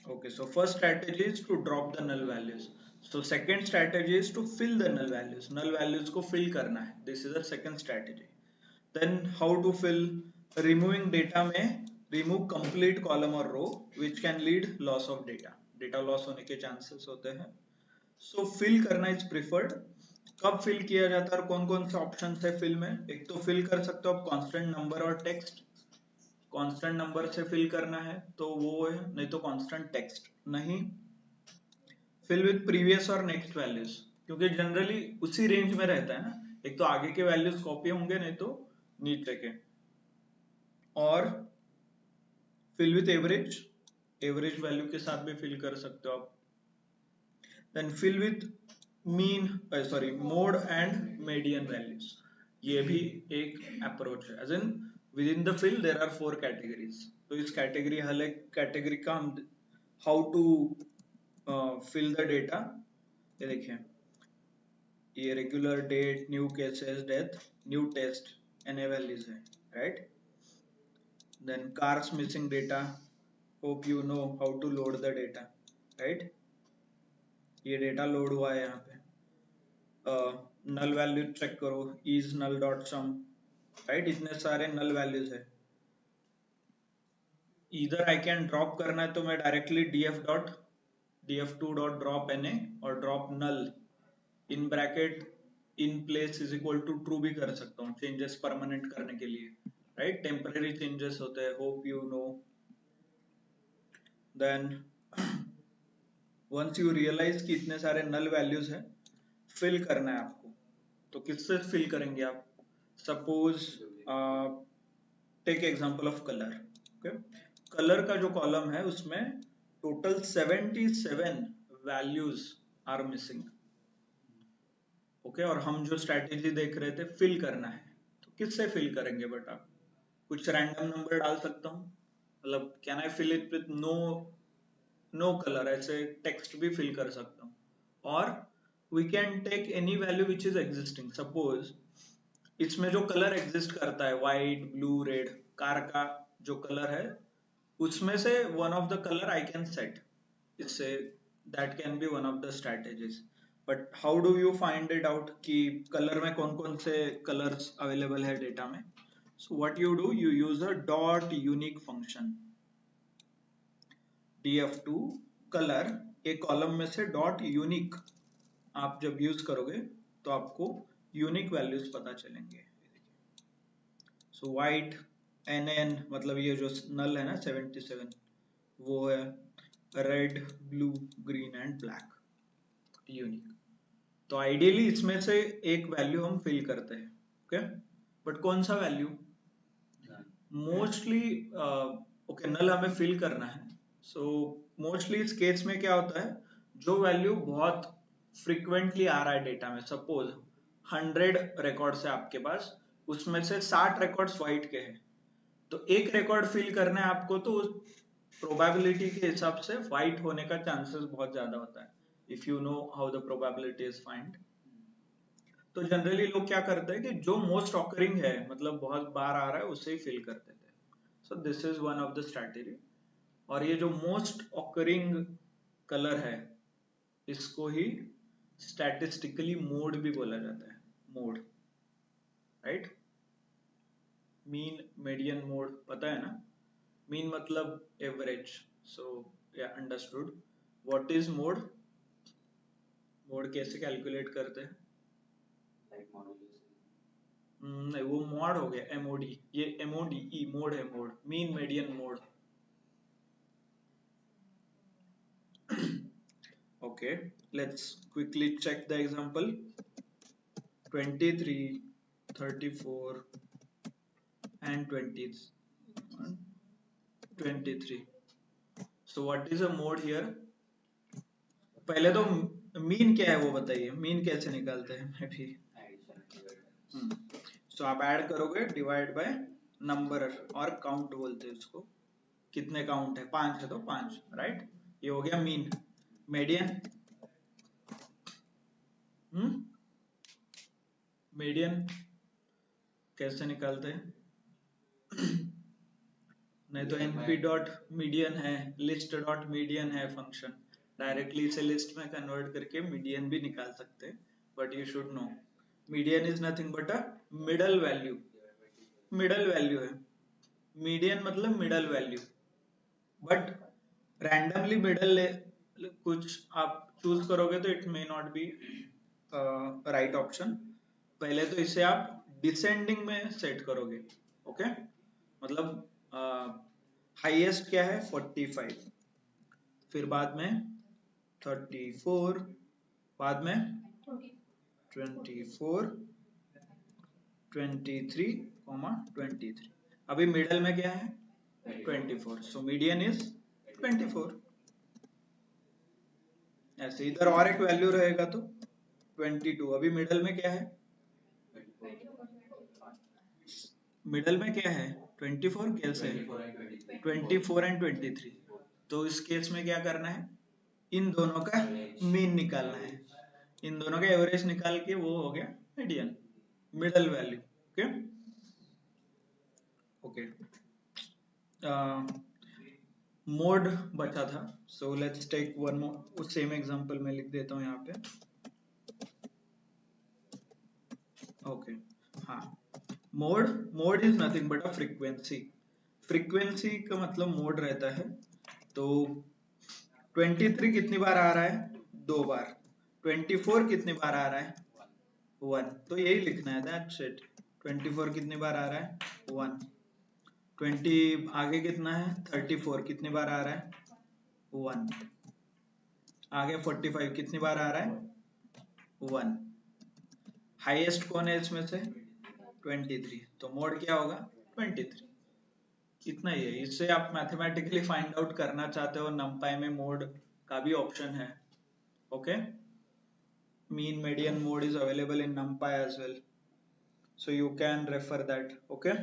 Okay, so first strategy is to drop the null values. So second strategy is to fill the null values. Null values को fill करना है. This is the second strategy. Then how to fill? Removing data में remove complete column or row which can lead loss of data. Data loss होने के chances होते हैं. So fill करना is preferred. कब fill किया जाता है और कौन कौन से options है fill में? एक तो fill कर सकते हो आप constant number और text. कांस्टेंट नंबर से फिल करना है तो वो है, नहीं तो कांस्टेंट टेक्स्ट, नहीं फिल विद प्रीवियस और नेक्स्ट वैल्यूज, क्योंकि जनरली उसी रेंज में रहता है ना, एक तो आगे के वैल्यूज कॉपी होंगे नहीं तो नीचे के। और fill with average, average value के साथ भी फिल कर सकते हो आप। Then fill with mean sorry mode and median values, ये भी एक अप्रोच है। As in with in the fill there are 4 categories, तो इस कैटेगरी हर एक कैटेगरी का हम how to fill the data, ये देखिए, ये regular date, new cases, death, new test, N values है, right. Then cars missing data, hope you know how to load the data, right. ये डेटा लोड हुआ है यहाँ पे, नल वैल्यू चेक करो, is null dot sum, right, इतने सारे null values है। इधर आई कैन ड्रॉप करना है तो मैं directly df2 dot drop na और drop null in bracket in place is equal to true भी कर सकता हूँ चेंजेस परमानेंट करने के लिए, राइट। टेम्पररी चेंजेस होते हैं, hope you know. Then once you realise कि इतने सारे नल वैल्यूज है, फिल करना है आपको, तो किससे फिल करेंगे आप? Suppose take example of colour, okay. Colour का जो कॉलम है उसमें total 77 values are missing, okay. और हम जो स्ट्रैटेजी देख रहे थे फिल करना है, तो किससे फिल करेंगे बेटा? कुछ रैंडम नंबर डाल सकता हूँ, मतलब can I fill it with no colour, ऐसे टेक्स्ट भी फिल कर सकता हूँ। और we can take any value which is existing, suppose इसमें जो कलर एग्जिस्ट करता है व्हाइट ब्लू रेड, कार का जो कलर है उसमें से one of the colour I can set, इससे that can be one of the strategies. But how do you find it out कि कलर में कौन कौन से कलर्स अवेलेबल है डेटा में? So what you do, you use a dot unique function, df2 colour, एक column में से डॉट यूनिक आप जब यूज करोगे तो आपको यूनिक वैल्यूज पता चलेंगे। सो व्हाइट nn मतलब ये जो नल है ना 77 वो है, red blue green and black unique. तो आइडियली इसमें से एक वैल्यू हम फिल करते हैं, ओके। बट कौन सा वैल्यू? मोस्टली ओके, नल हमें फिल करना है। सो मोस्टली इस केस में क्या होता है, जो वैल्यू बहुत फ्रिक्वेंटली आ रहा है डेटा में, सपोज 100 रिकॉर्ड्स है आपके पास, उसमें से 60 रिकॉर्ड्स व्हाइट के हैं, तो एक रिकॉर्ड फिल करना है आपको, तो प्रोबेबिलिटी के हिसाब से व्हाइट होने का चांसेस बहुत ज्यादा होता है, if you know how the probability is find. तो जनरली लोग क्या करते हैं कि जो मोस्ट ऑकरिंग है, मतलब बहुत बार आ रहा है, उसे ही फिल कर देते हैं। सो this is one of the strategy. और ये जो मोस्ट ऑकरिंग कलर है इसको ही स्टैटिस्टिकली मोड भी बोला जाता है, mode, right. Mean median mode पता है ना, मीन मतलब average. So yeah understood. What is mode? Mode कैसे कैलकुलेट करते हैं? नहीं, वो मॉड हो गया, एमओडी, ये एमओडी ई मोड है, mode mean median mode. Okay, let's quickly check the example. 23, 34 and 23। so what is a mode here? पहले तो मीन क्या है वो बताइए, मीन कैसे निकालते हैं? मैं भी सो आप ऐड करोगे डिवाइड बाय नंबर और काउंट बोलते हैं उसको, कितने काउंट है, 5 है तो 5, राइट। ये हो गया मीन। मीडियन, मीडियन कैसे निकालते हैं? नहीं तो np डॉट मीडियन है, लिस्ट डॉट मीडियन है फंक्शन, डायरेक्टली इसे लिस्ट में कन्वर्ट करके मीडियन भी निकाल सकते हैं, but you should know median is nothing but a middle value, middle value है, मीडियन मतलब middle value, but randomly middle कुछ आप चूज करोगे तो it may not be right option. पहले तो इसे आप डिसेंडिंग में सेट करोगे, ओके मतलब हाईएस्ट क्या है 45, फिर बाद में 34, बाद में 24, 23, 23, अभी मिडल में क्या है 24, सो मीडियन इज 24। ऐसे इधर और एक वैल्यू रहेगा तो 22, अभी मिडल में क्या है, मिडल में क्या है 24, कैसे 24 एंड 23, तो इस केस में क्या करना है, इन दोनों का मीन निकालना है, इन दोनों का एवरेज निकाल के वो हो गया median, middle value, okay okay. Mode बचा था, so let's take one more, उस सेम एग्जांपल में लिख देता हूँ यहाँ पे, ओके हाँ। Mode, mode is nothing but a frequency, frequency का मतलब मोड रहता है, तो 23 कितनी बार आ रहा है, 2 बार, 24 कितनी बार आ रहा है 1, तो यही लिखना है, दैट्स इट। 24 कितनी बार आ रहा है 1, 20 आगे कितना है 34 कितनी बार आ रहा है 1, आगे 45 कितनी बार आ रहा है 1, हाईएस्ट कौन है इसमें से 23, तो मोड क्या होगा 23, इतना ही है। इससे आप मैथमेटिकली फाइंड आउट करना चाहते हो, नमपाई में मोड का भी ऑप्शन है, okay, mean median mode is available in numpy as well, so you can refer that, okay।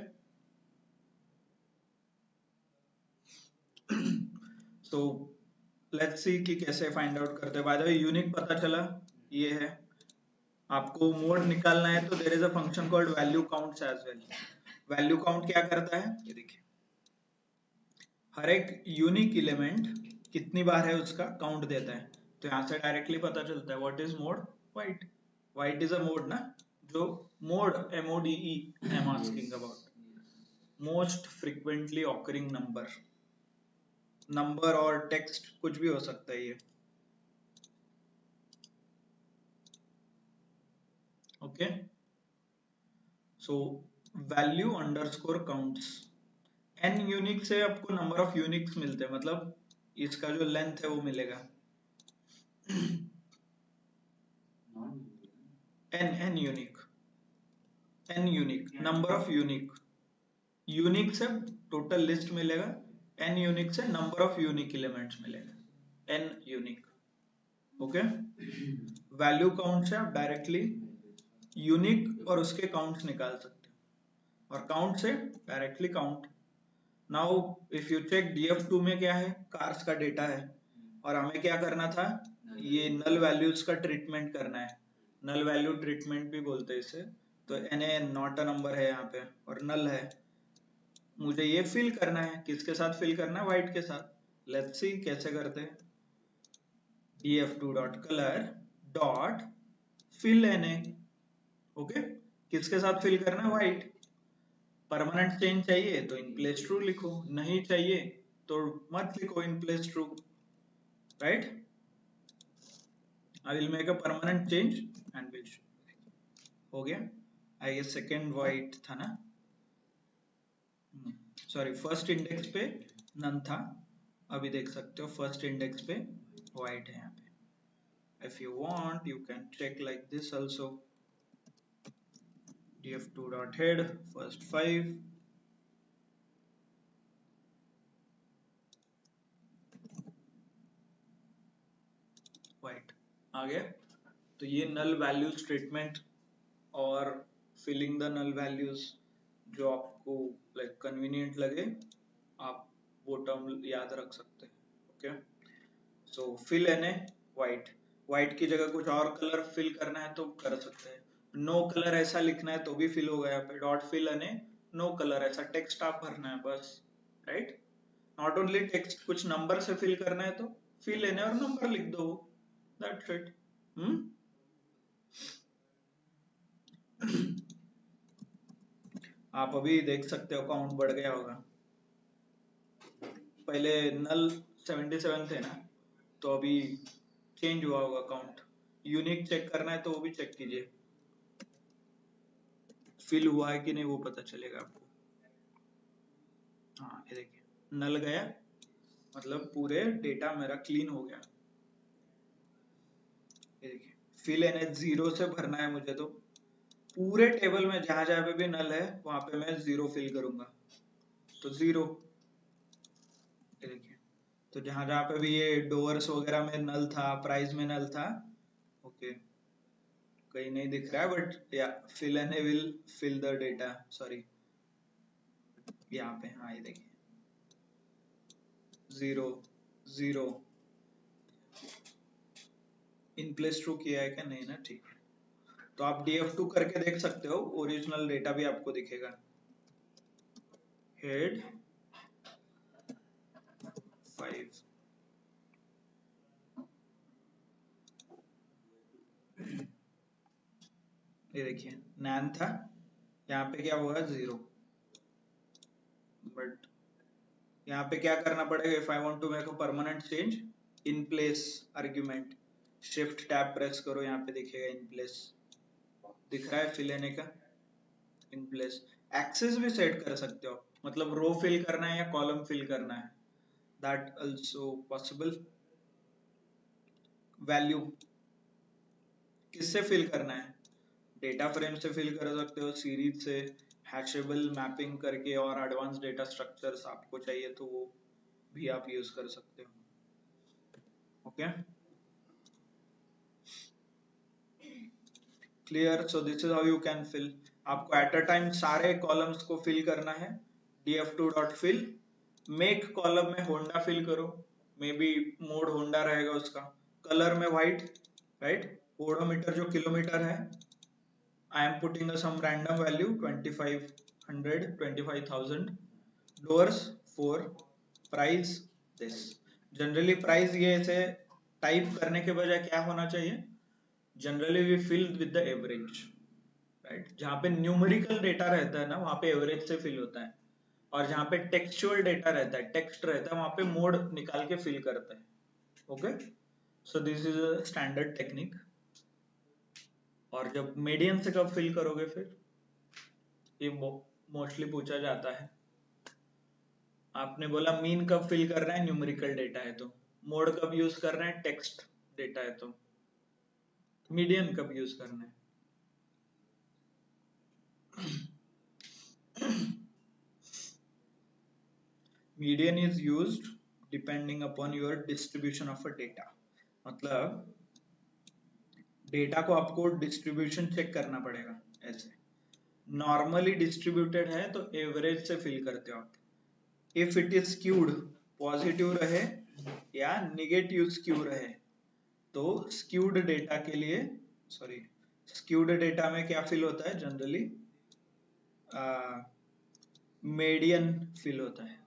so let's see कि कैसे फाइंड आउट करते हैं। बाय द वे यूनिक पता चला, ये है, आपको मोड निकालना है तो there is a function called value counts as well. Value count क्या करता है, ये देखिए, हर एक यूनिक एलिमेंट कितनी बार है उसका काउंट देता है, तो यहाँ से डायरेक्टली पता चलता है what is mode, white, white is a mode ना, जो mode MODE I am asking about, most frequently occurring number, number और टेक्स्ट कुछ भी हो सकता है ये, okay. So value underscore counts, n unique से आपको नंबर ऑफ यूनिक्स मिलते हैं, मतलब इसका जो लेंथ है वो मिलेगा n unique, n unique number of unique, unique से टोटल लिस्ट मिलेगा, n यूनिक से नंबर ऑफ यूनिक एलिमेंट्स मिलेगा, n unique, okay. Value count से आप डायरेक्टली यूनिक और उसके काउंट्स निकाल सकते हो, और काउंट से directly count. Now if you check df2 में क्या है, कार्स का डेटा है, और हमें क्या करना था, ये नल वैल्यूज का ट्रीटमेंट करना है, नल वैल्यू ट्रीटमेंट भी बोलते हैं इसे, तो na नॉट अ नंबर है यहाँ पे और नल है, मुझे ये फिल करना है, किसके साथ फिल करना है, व्हाइट के साथ। लेट्स सी कैसे करते हैं, df2.color dot fill na, okay, किसके साथ फिल करना है, व्हाइट। परमानेंट चेंज चाहिए तो इन प्लेस ट्रू लिखो, नहीं चाहिए तो मत लिखो in place true, right. I will make a permanent change and will, हो गया, आई गेस सेकेंड व्हाइट था ना, सॉरी फर्स्ट इंडेक्स पे नन था, अभी देख सकते हो फर्स्ट इंडेक्स पे व्हाइट है यहाँ पे। If you want you can check like this also, df2.head first 5, white आ गया। तो ये नल वैल्यूज ट्रीटमेंट और फिलिंग द नल वैल्यूज, जो आपको लाइक कन्वीनियंट लगे आप वो टर्म याद रख सकते हैं, ओके। So fill N A white, white की जगह कुछ और कलर फिल करना है तो कर सकते हैं, नो कलर ऐसा लिखना है तो भी फिल होगा यहाँ पे, dot fill N A no colour ऐसा टेक्स्ट आप भरना है बस, राइट। नॉट ओनली टेक्स्ट, कुछ नंबर से फिल करना है तो फिल लेने और नंबर लिख दो, दैट्स इट। आप अभी देख सकते हो काउंट बढ़ गया होगा, पहले नल 77 थे ना, तो अभी चेंज हुआ होगा काउंट। यूनिक चेक करना है तो वो भी चेक कीजिए, फिल हुआ है कि नहीं वो पता चलेगा आपको। हाँ ये देखिए, नल गया, मतलब पूरे डेटा मेरा क्लीन हो गया। ये देखिए, फिल एन एच 0 से भरना है मुझे, तो पूरे टेबल में जहां जहां पे भी नल है वहां पे मैं 0 फिल करूंगा, तो 0। ये देखिए, तो जहां जहां पे भी ये डोअर्स वगैरह में नल था, प्राइस में नल था, ओके, कहीं नहीं दिख रहा है बट या fill and will fill the data, sorry यहाँ पे, हाँ ये देखिए 0 0 इन प्लेस ट्रू किया है क्या, नहीं ना, ठीक है। तो आप df2 करके देख सकते हो, ओरिजिनल डेटा भी आपको दिखेगा। हेड 5, ये देखिए नैन था, यहाँ पे क्या हुआ 0, बट यहाँ पे क्या करना पड़ेगा, if I want to make a permanent change, in place argument, shift tab press करो, यहाँ पे दिखेगा इन प्लेस, दिख रहा है फिल लेने का, इन प्लेस। एक्सेस भी सेट कर सकते हो, मतलब रो फिल करना है या कॉलम फिल करना है, दैट आल्सो पॉसिबल। वैल्यू किससे फिल करना है, डेटा फ्रेम से फिल कर सकते हो, सीरीज से, हैशेबल मैपिंग करके, और एडवांस डेटा स्ट्रक्चर्स आपको चाहिए तो वो भी आप यूज कर सकते हो। Okay, clear, so this is how you can fill. आपको एट अ टाइम सारे कॉलम्स को फिल करना है, df2.fill, मेक कॉलम में होंडा फिल करो, मे बी मोड होंडा रहेगा उसका, कलर में व्हाइट, राइट, ओडोमीटर जो किलोमीटर है, I am putting a some random value 2500 25,000, doors 4, price this, generally price ये ऐसे टाइप करने के बजाय क्या होना चाहिए, generally we fill with the average, right, जहाँ पे न्यूमेरिकल डेटा रहता है ना वहाँ पे एवरेज से फिल होता है, और जहाँ पे टेक्सचुअल डेटा रहता है, टेक्स्ट रहता है, वहाँ पे मोड निकाल के फिल करता है। Okay, so this is a standard technique. और जब मीडियन से कब फिल करोगे फिर, ये मोस्टली पूछा जाता है। आपने बोला मीन कब फिल कर रहे हैं, न्यूमेरिकल डेटा है तो, मोड कब यूज कर रहे हैं, टेक्स्ट डेटा है तो, मीडियन कब यूज करना है। Median is used depending upon your distribution of a data, मतलब डेटा को आपको डिस्ट्रीब्यूशन चेक करना पड़ेगा, ऐसे नॉर्मली डिस्ट्रीब्यूटेड है तो एवरेज से फिल करते हो आप, if it is skewed, positive रहे या निगेटिव स्क्यू रहे, तो स्क्यूड डेटा के लिए, सॉरी, स्क्यूड डेटा में क्या फिल होता है जनरली, मीडियन फिल होता है,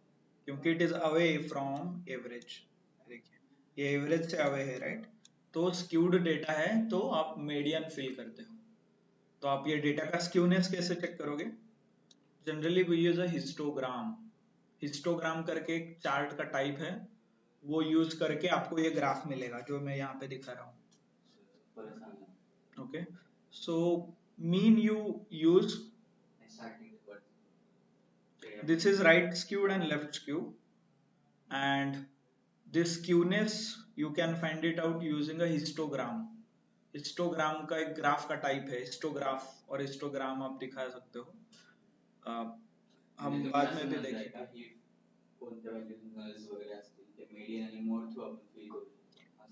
क्योंकि it is away from average. देखिए ये एवरेज से अवे है, राइट, तो स्क्यूड डेटा है तो आप मीडियन फिल करते हो। तो आप ये डेटा का स्क्यूनेस कैसे चेक करोगे, generally we use a histogram, histogram करके एक चार्ट का टाइप है, वो यूज करके आपको ये ग्राफ मिलेगा जो मैं यहाँ पे दिखा रहा हूँ। Okay, so mean you use, this is right skewed and left skew, and this skewness you can find it out using a histogram। Histogram का एक ग्राफ का टाइप है हिस्टोग्राफ, और हिस्टोग्राम आप दिखा सकते हो, हम बाद में भी देखेंगे।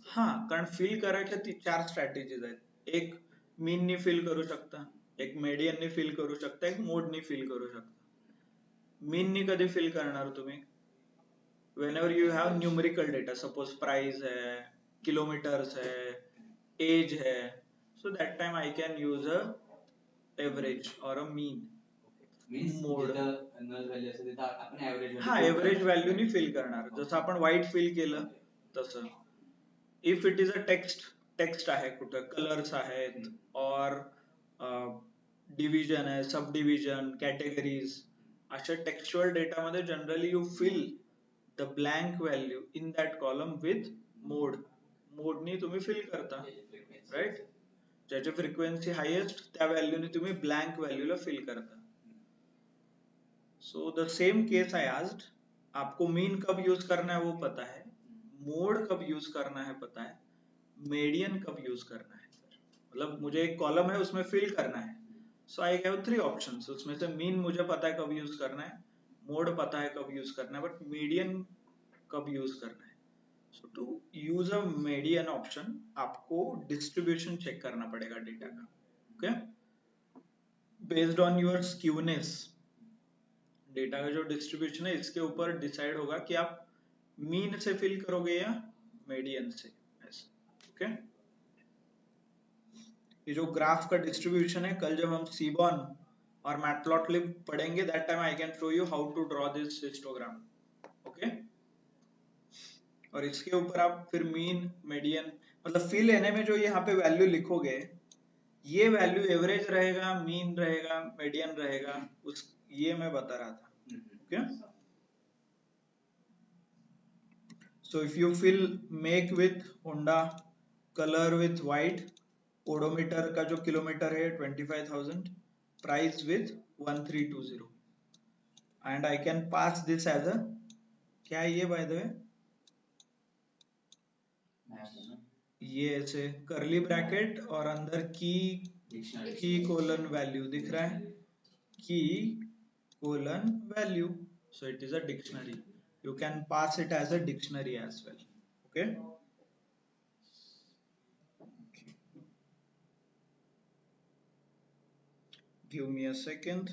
हाँ, कारण फिल करायच्या 4 स्ट्रॅटेजीज आहेत, एक मीन फिल करू शकता, एक मीडियन फिल करू शकता, एक मोड फिल करू शकता। मीन कधी फिल करणार तुम्ही, whenever you have numerical data, suppose price है, kilometers है, age है, so that time I can use a average or a mean। Mode null value असेल तिथं आपण ऍव्हरेज हा एव्हरेज व्हॅल्यूनी फिल करणार जसं आपण व्हाईट फिल केलं तसं if it is a text आहे कुठं कलर्स आहेत और डिव्हिजन आहे सब डिव्हिजन कॅटेगरीज अशा टेक्स्चुअल डेटामध्ये generally you fill the blank value in that column with मोडनी तुम्ही फिल करता राईट ज्याची फ्रिक्वेन्सी हायेस्ट त्या व्हॅल्यूने तुम्ही ब्लँक व्हॅल्यूला फिल करता so the same case I asked आपको मीन कब यूज करना है वो पता है मोड कब यूज करना है पता है मीडियन कब यूज करना है मतलब मुझे एक कॉलम है उसमें फिल करना है सो आई हैव 3 ऑप्शंस उसमें से मीन मुझे पता है कब यूज करना है मोड पता है कब यूज करना है बट मीडियन कब यूज करना है so to use a median option आपको डिस्ट्रीब्यूशन चेक करना पड़ेगा डेटा का okay based on your skewness data का जो डिस्ट्रीब्यूशन है इसके ऊपर डिसाइड होगा कि आप मीन से फिल करोगे या मीडियन से ऐसे ओके ये जो ग्राफ का डिस्ट्रीब्यूशन है कल जब हम सीबॉन और मैटप्लॉटलिब पढ़ेंगे that time I can show you how to draw this histogram okay और इसके ऊपर आप फिर मीन मीडियन मतलब फिल लेने में जो यहाँ पे वैल्यू लिखोगे ये वैल्यू एवरेज रहेगा मीन रहेगा मीडियन रहेगा उस ये मैं बता रहा था okay so if you fill make with Honda color with white odometer का जो किलोमीटर है 25,000 price with 1320 and I can pass this as a क्या है ये by the way ये ऐसे curly bracket और अंदर की कोलन वैल्यू दिख रहा है की colon value so it is a dictionary you can pass it as a dictionary as well okay give me a second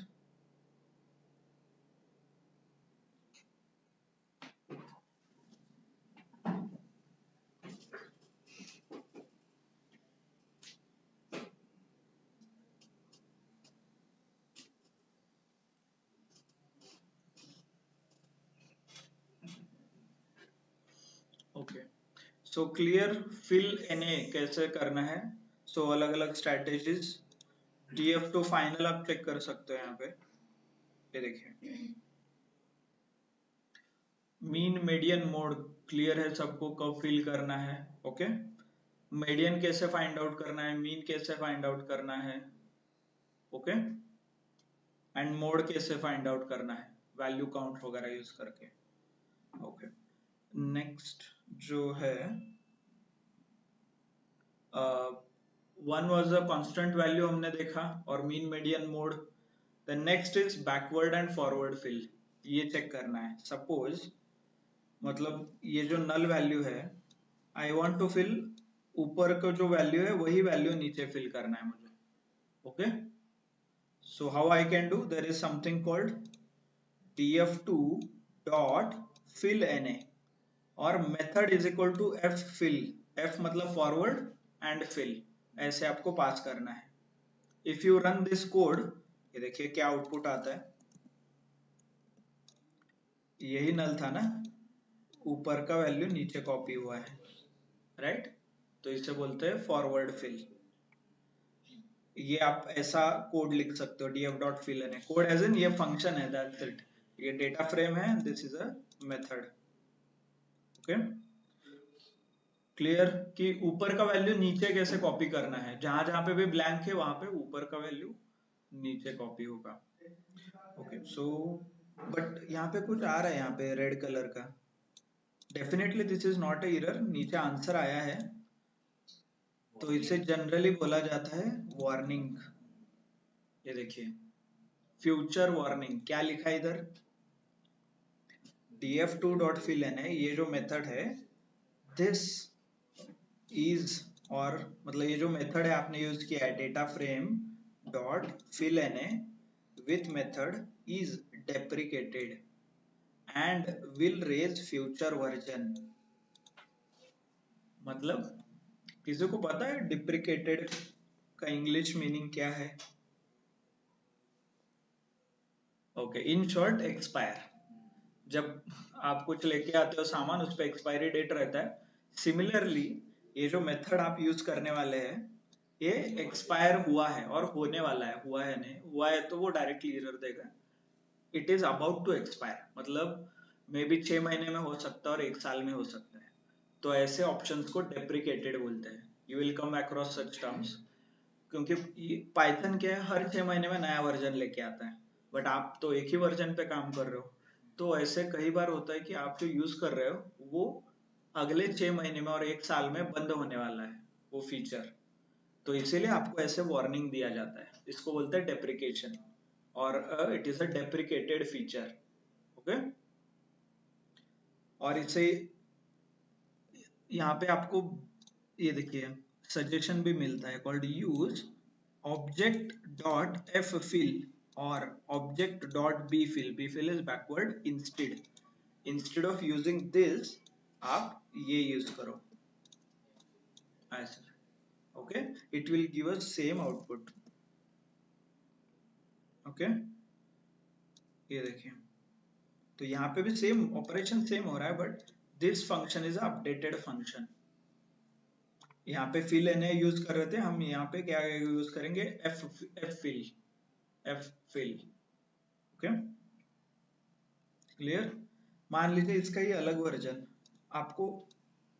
okay so clear fill NA कैसे करना है सो अलग अलग स्ट्रैटेजीज डीएफ टू फाइनल आप check कर सकते हो यहाँ पे ये देखिए मीन मीडियन मोड क्लियर है सबको कब फिल करना है ओके मीडियन कैसे फाइंड आउट करना है मीन कैसे फाइंड आउट करना है ओके एंड मोड कैसे फाइंड आउट करना है वैल्यू काउंट वगैरह यूज करके ओके नेक्स्ट जो है one was a constant value हमने देखा और mean median mode the next is backward and forward fill ये चेक करना है सपोज मतलब ये जो नल वैल्यू है आई वांट टू फिल ऊपर का जो वैल्यू है वही वैल्यू नीचे फिल करना है मुझे okay so how I can do there is something called df2 dot fill na और method is equal to F fill F मतलब फॉरवर्ड एंड फिल ऐसे आपको पास करना है if you run this code ये देखिए क्या आउटपुट आता है यही नल था ना ऊपर का वैल्यू नीचे कॉपी हुआ है राइट तो इसे बोलते हैं फॉरवर्ड फिल ये आप ऐसा कोड लिख सकते हो df dot fill N code as in ये फंक्शन है दैट्स इट ये डेटा फ्रेम है this is a method okay clear कि ऊपर का वैल्यू नीचे कैसे कॉपी करना है जहां जहां पे भी ब्लैंक है वहां पे ऊपर का वैल्यू नीचे कॉपी होगा ओके सो बट यहाँ पे कुछ आ रहा है यहाँ पे रेड कलर का definitely this is not a error नीचे आंसर आया है तो इसे जनरली बोला जाता है वार्निंग ये देखिए फ्यूचर वार्निंग क्या लिखा है इधर df2 डॉट fill है ये जो मेथड है दिस इज और मतलब ये जो मेथड है आपने यूज किया है data frame dot fill with method is deprecated and will raise future version मतलब किसी को पता है डिप्रिकेटेड का इंग्लिश मीनिंग क्या है ओके, इन शॉर्ट एक्सपायर, जब आप कुछ लेके आते हो सामान उस पर एक्सपायरी डेट रहता है। सिमिलरली ये जो मेथड आप यूज करने वाले हैं ये एक्सपायर हुआ है और होने वाला है, हुआ है नहीं हुआ है तो वो डायरेक्टली एरर देगा। It is about to expire मतलब मे बी 6 महीने में हो सकता है और 1 साल में हो सकता है, तो ऐसे ऑप्शंस को डेप्रिकेटेड बोलते हैं। You will come across such terms, क्योंकि पाइथन क्या है हर 6 महीने में नया वर्जन लेके आता है, बट आप तो एक ही वर्जन पे काम कर रहे हो, तो ऐसे कई बार होता है कि आप जो यूज कर रहे हो वो अगले 6 महीने में और 1 साल में बंद होने वाला है वो फीचर, तो इसीलिए आपको ऐसे वार्निंग दिया जाता है, इसको बोलते हैं डेप्रिकेशन, और it is a deprecated feature. Okay, और इसे यहाँ पे आपको ये देखिए सजेशन भी मिलता है called use object dot F fill और object dot B fill, B fill is backward, instead of using this आप ये यूज करो ऐसे। Okay, it will give us same output. Okay, ये देखिए तो यहाँ पे भी सेम ऑपरेशन सेम हो रहा है, but this function is updated function. यहाँ पे फिल एन यूज कर रहे थे, हम यहाँ पे क्या यूज करेंगे F F fill. Okay, clear. मान लीजिए इसका ये अलग वर्जन, आपको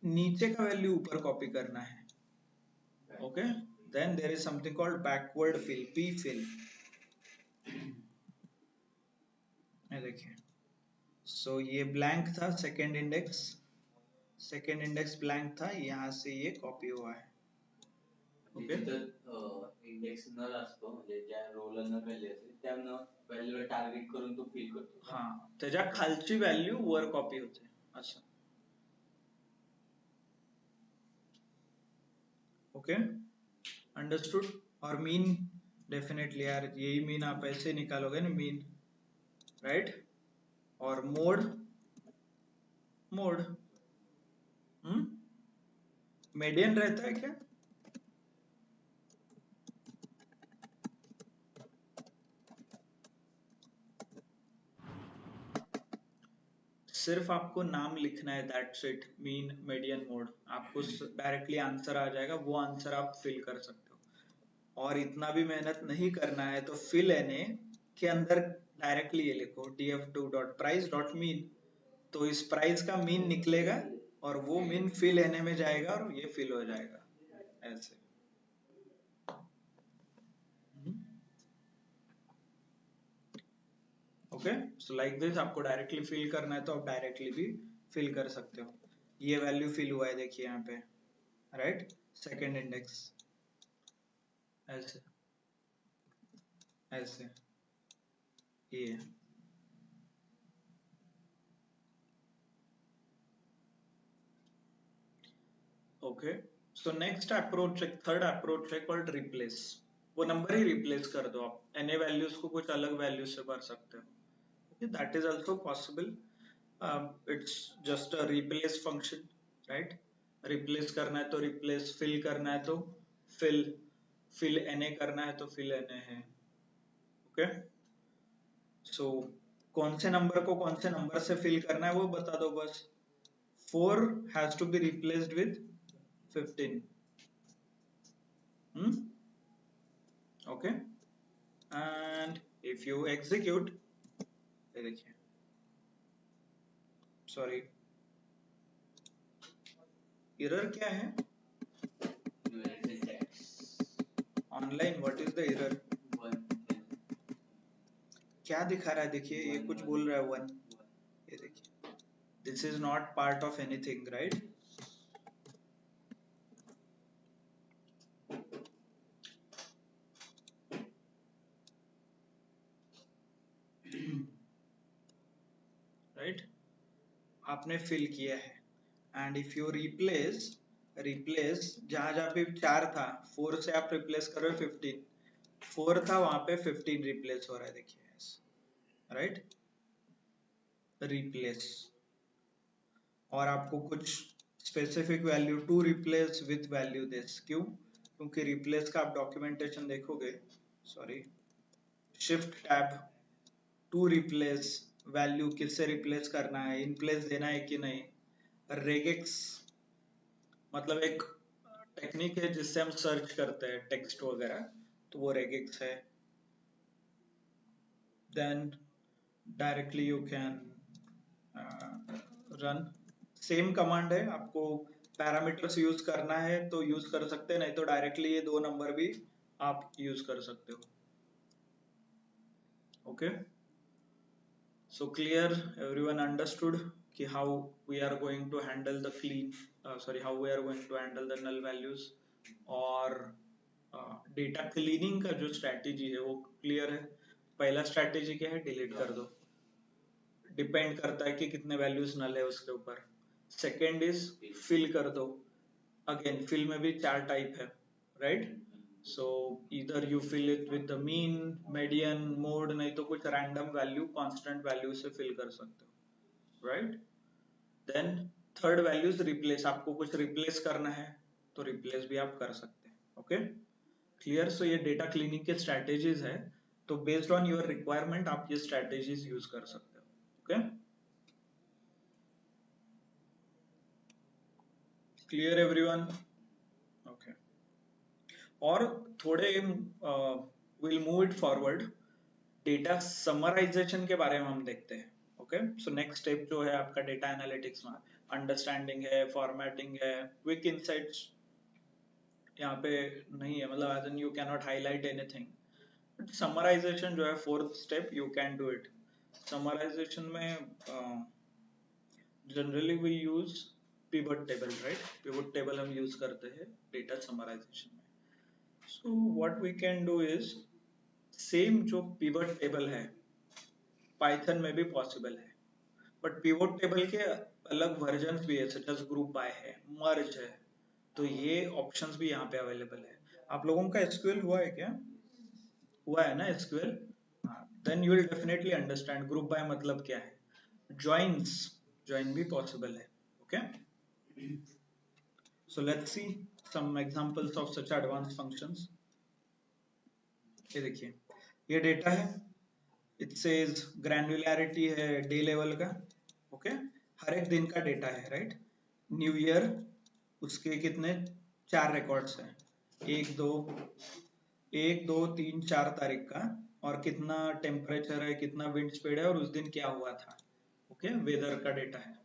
नीचे का वैल्यू ऊपर कॉपी करना है। Okay, then there is something called backward fill, P fill. ये देखिए सो ये ब्लैंक था, सेकेंड इंडेक्स ब्लैंक था, यहाँ से ये कॉपी हुआ है। ओके, इंडेक्स नल असतो म्हणजे ज्या रोला न व्हॅल्यू असेल त्या न व्हॅल्यूला टार्गेट करून तो फिल करतो. हा, त्याच्या खालची व्हॅल्यू वर कॉपी होते असं. Okay, understood. और मीन डेफिनेटली यार यही मीन आप ऐसे निकालोगे ना, मीन राइट। और मोड मीडियन रहता है क्या? सिर्फ आपको नाम लिखना है, that's it, mean median mode, आपको डायरेक्टली आंसर आ जाएगा, वो आंसर आप फिल कर सकते हो। और इतना भी मेहनत नहीं करना है, तो फिल एनए के अंदर डायरेक्टली ये लिखो df2.price.mean, तो इस प्राइस का मीन निकलेगा और वो मीन फिल एनए में जाएगा और ये फिल हो जाएगा ऐसे। ओके, सो लाइक दिस आपको डायरेक्टली फिल करना है तो आप डायरेक्टली भी फिल कर सकते हो। ये वैल्यू फिल हुआ है देखिए यहाँ पे, राइट, सेकेंड इंडेक्स ऐसे ऐसे ये। Okay, so next approach, third approach है कॉल्ड रिप्लेस। वो नंबर ही रिप्लेस कर दो आप, एनए वैल्यूज को कुछ अलग वैल्यू से भर सकते हो। Okay, that is also possible. It's just a replace function, right. Replace करना है तो रिप्लेस, फिल करना है तो फिल, फिल एनए करना है तो फिल एनए है। ओके, सो कौन से नंबर को कौन से नंबर से फिल करना है वो बता दो बस। 4 has to be replaced with 15. Okay, and if you execute, ये देखिए, सॉरी एरर क्या है online, what is the error, क्या दिखा रहा है देखिए, ये कुछ बोल रहा है 1, ये देखिए this is not part of anything, right. Right, आपने फिल किया है, एंड इफ यू रिप्लेस, जहां जहां पे 4 था 4 से आप रिप्लेस कर रहे हो 15, 4 था वहां पे 15 रिप्लेस हो रहा है देखिए, राइट, रिप्लेस। और आपको कुछ specific value to replace with value this, क्यों? क्योंकि रिप्लेस का आप डॉक्यूमेंटेशन देखोगे, sorry shift tab to replace value किससे रिप्लेस करना है, इन प्लेस देना है कि नहीं। रेगेक्स मतलब एक टेक्निक है जिससे हम सर्च करते हैं टेक्स्ट वगैरह, तो वो रेगेक्स है। Then directly you can run, same command है, आपको पैरामीटर्स यूज करना है तो यूज कर सकते हैं, नहीं तो डायरेक्टली ये दो नंबर भी आप यूज कर सकते हो। Okay, so clear, everyone understood कि how we are going to handle the clean how we are going to handle the null values, और डेटा क्लीनिंग का जो स्ट्रैटेजी है वो क्लियर है। पहला स्ट्रैटेजी क्या है, डिलीट कर दो, डिपेंड करता है कि कितने वैल्यूज नल है उसके ऊपर। सेकेंड इज फिल कर दो, अगेन फिल में भी चार टाइप है, राइट। सो इधर you fill it with the mean, median, mode, नहीं तो कुछ रैंडम वैल्यू कांस्टेंट वैल्यू से फिल कर सकते हो, right. Then third values replace, आपको कुछ रिप्लेस करना है तो रिप्लेस भी आप कर सकते हैं। Okay, clear. सो ये डेटा क्लीनिंग के स्ट्रैटेजीज है, तो बेस्ड ऑन योर रिक्वायरमेंट आप ये स्ट्रैटेजीज यूज कर सकते हो। Okay, clear everyone. ओके, और थोड़े will move it forward, data summarization के बारे में हम देखते हैं। ओके, सो नेक्स्ट स्टेप जो है आपका डेटा एनालिटिक्स में अंडरस्टैंडिंग है, फॉर्मेटिंग है, क्विक इंसाइट्स यहाँ पे नहीं है, मतलब as an you can not highlight anything. Summarization जो है fourth step, you can do it. Summarization में generally we use pivot table, right. Pivot table हम यूज करते हैं डेटा समराइजेशन में। So what we can do is, same जो pivot table है Python में भी पॉसिबल है, बट पिवट टेबल के अलग वर्जन भी है, सच एज ग्रुप बाय है, मर्ज है, तो ये ऑप्शंस भी यहाँ पे अवेलेबल है। आप लोगों का एसक्यूएल हुआ है क्या, हुआ है ना SQL, then you will definitely understand group by मतलब क्या है। जॉइंस, जॉइन भी पॉसिबल है। Okay, so let's see some examples of such advance functions. ये देखिए, ये डेटा है, इट सेज ग्रैन्युलैरिटी है डे लेवल का। ओके, हर एक दिन का डेटा है, राइट। न्यू ईयर, उसके कितने, चार रिकॉर्ड्स हैं, एक दो, एक दो तीन चार तारीख का, और कितना टेम्परेचर है, कितना विंड स्पीड है, और उस दिन क्या हुआ था। ओके, वेदर का डेटा है।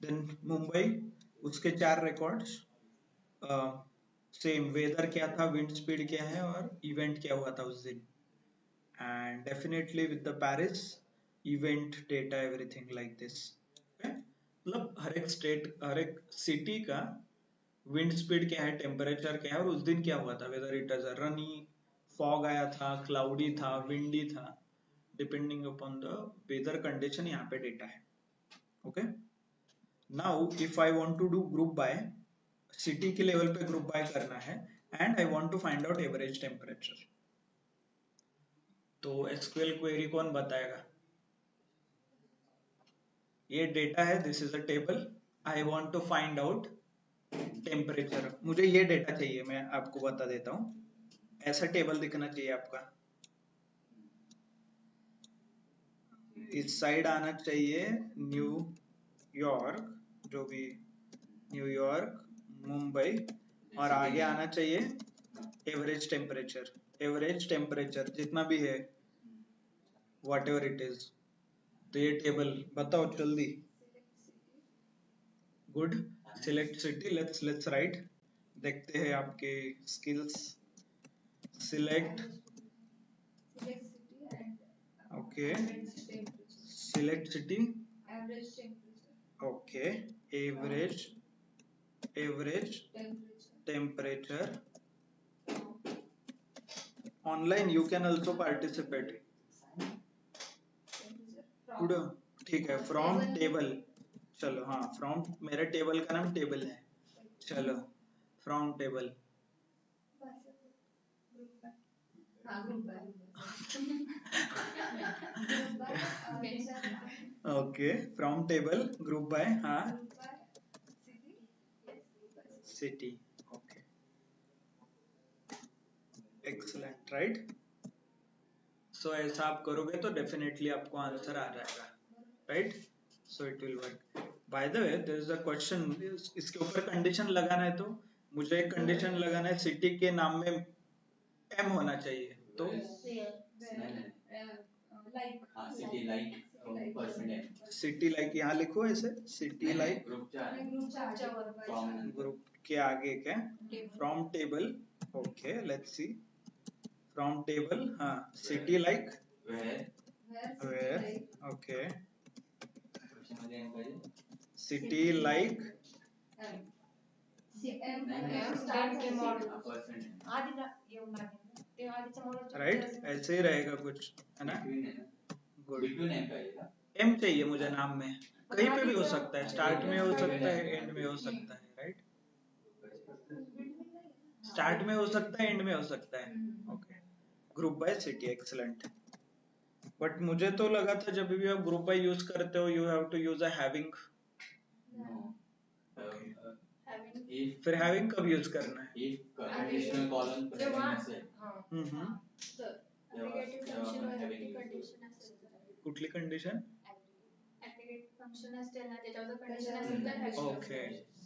देन मुंबई, उसके चार रिकॉर्ड्स, सेम वेदर क्या था, विंड स्पीड क्या है, और इवेंट क्या हुआ था उस दिन। And definitely with the Paris event data, everything like this. मतलब हर एक स्टेट, हर एक सिटी का विंड स्पीड क्या है, टेम्परेचर क्या है, और उस दिन क्या हुआ था, weather it is rainy, fog आया था, क्लाउडी था, विंडी था, depending upon the weather condition यहाँ पे डेटा है। Okay, now if I want to do group by, city के लेवल पे ग्रुप बाय करना है, and I want to find out average temperature, तो एसक्यूएल क्वेरी कौन बताएगा। ये डेटा है, this is a table, I want to find out temperature, मुझे ये डेटा चाहिए, मैं आपको बता देता हूँ, ऐसा टेबल दिखना चाहिए आपका, इस साइड आना चाहिए न्यूयॉर्क, जो भी न्यूयॉर्क, मुंबई, और आगे आना चाहिए एवरेज टेम्परेचर, एवरेज टेम्परेचर जितना भी है, वॉट एवर इट इज। तो ये टेबल बताओ जल्दी। Good, select city, let's write, देखते हैं आपके skills. Select, okay, select city, okay, average, average temperature, online you can also participate. Good, ठीक है, फ्रॉम टेबल, चलो हाँ, फ्रॉम, मेरे टेबल का नाम टेबल है, चलो from table, okay, from table group by, हाँ, city, okay, excellent, right. So ऐसा आप करोगे तो डेफिनेटली आपको आंसर आ जाएगा, right? So it will work. By the way there is a question, इसके ऊपर कंडीशन लगाना है तो मुझे एक कंडीशन लगाना है, सिटी के नाम में एम होना चाहिए, तो city like percent city like यहाँ लिखो ऐसे, सिटी लाइक फ्रॉम ग्रुप के आगे क्या, from table, okay let's see, from table, हाँ city like where, okay city like right, ऐसे ही रहेगा कुछ, है ना? गुड, एम चाहिए मुझे नाम में, कहीं पे भी हो सकता है, स्टार्ट में हो सकता है, एंड में हो सकता है, राइट? स्टार्ट में हो सकता है, एंड में हो सकता है, okay. Group by city, excellent. But मुझे तो लगा था जब भी आप ग्रुप बाय यूज करते हो you have to use a having, फिर हैविंग कब यूज करना है? कंडीशनल कॉलम कुठली कंडिशन? ओके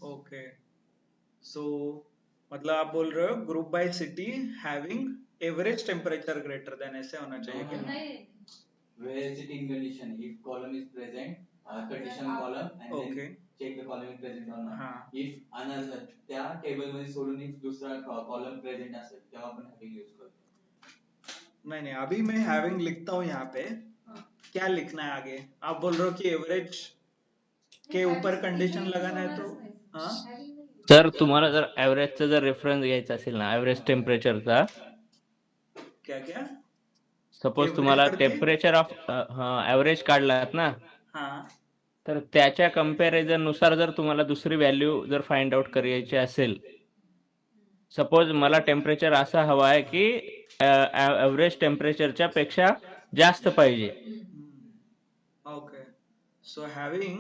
ओके, सो मतलब आप बोल रहे हो group by city having average temperature greater than, ऐसे होना चाहिए क्या? where is it in condition if column is present conditional column and Okay. then check the column is present or not. हाँ. if another त्या table मध्ये सोडून if दुसरा column present असेल तेव्हा आपण हैविंग यूज करतो. नहीं अभी मैं हैविंग लिखता हूँ यहाँ पे, क्या लिखना है आगे? आप बोल रहे हो कि एवरेज के ऊपर कंडीशन लगाना है तो हाँ? सर तुम्हाला जर ऍव्हरेजचा जर रेफरन्स घ्यायचा असेल ना, ऍव्हरेज टेम्परेचरचा, क्या क्या? सपोज Average तुम्हाला करके? टेम्परेचर ऑफ ऍव्हरेज काढलात ना, हाँ. तर त्याच्या कंपॅरिझन नुसार जर तुम्हाला दुसरी व्हॅल्यू जर फाइंड आउट करायची असेल, सपोज मला टेम्परेचर असा हवा आहे की ऍव्हरेज टेम्परेचरच्या पेक्षा जास्त पाहिजे. Okay. So having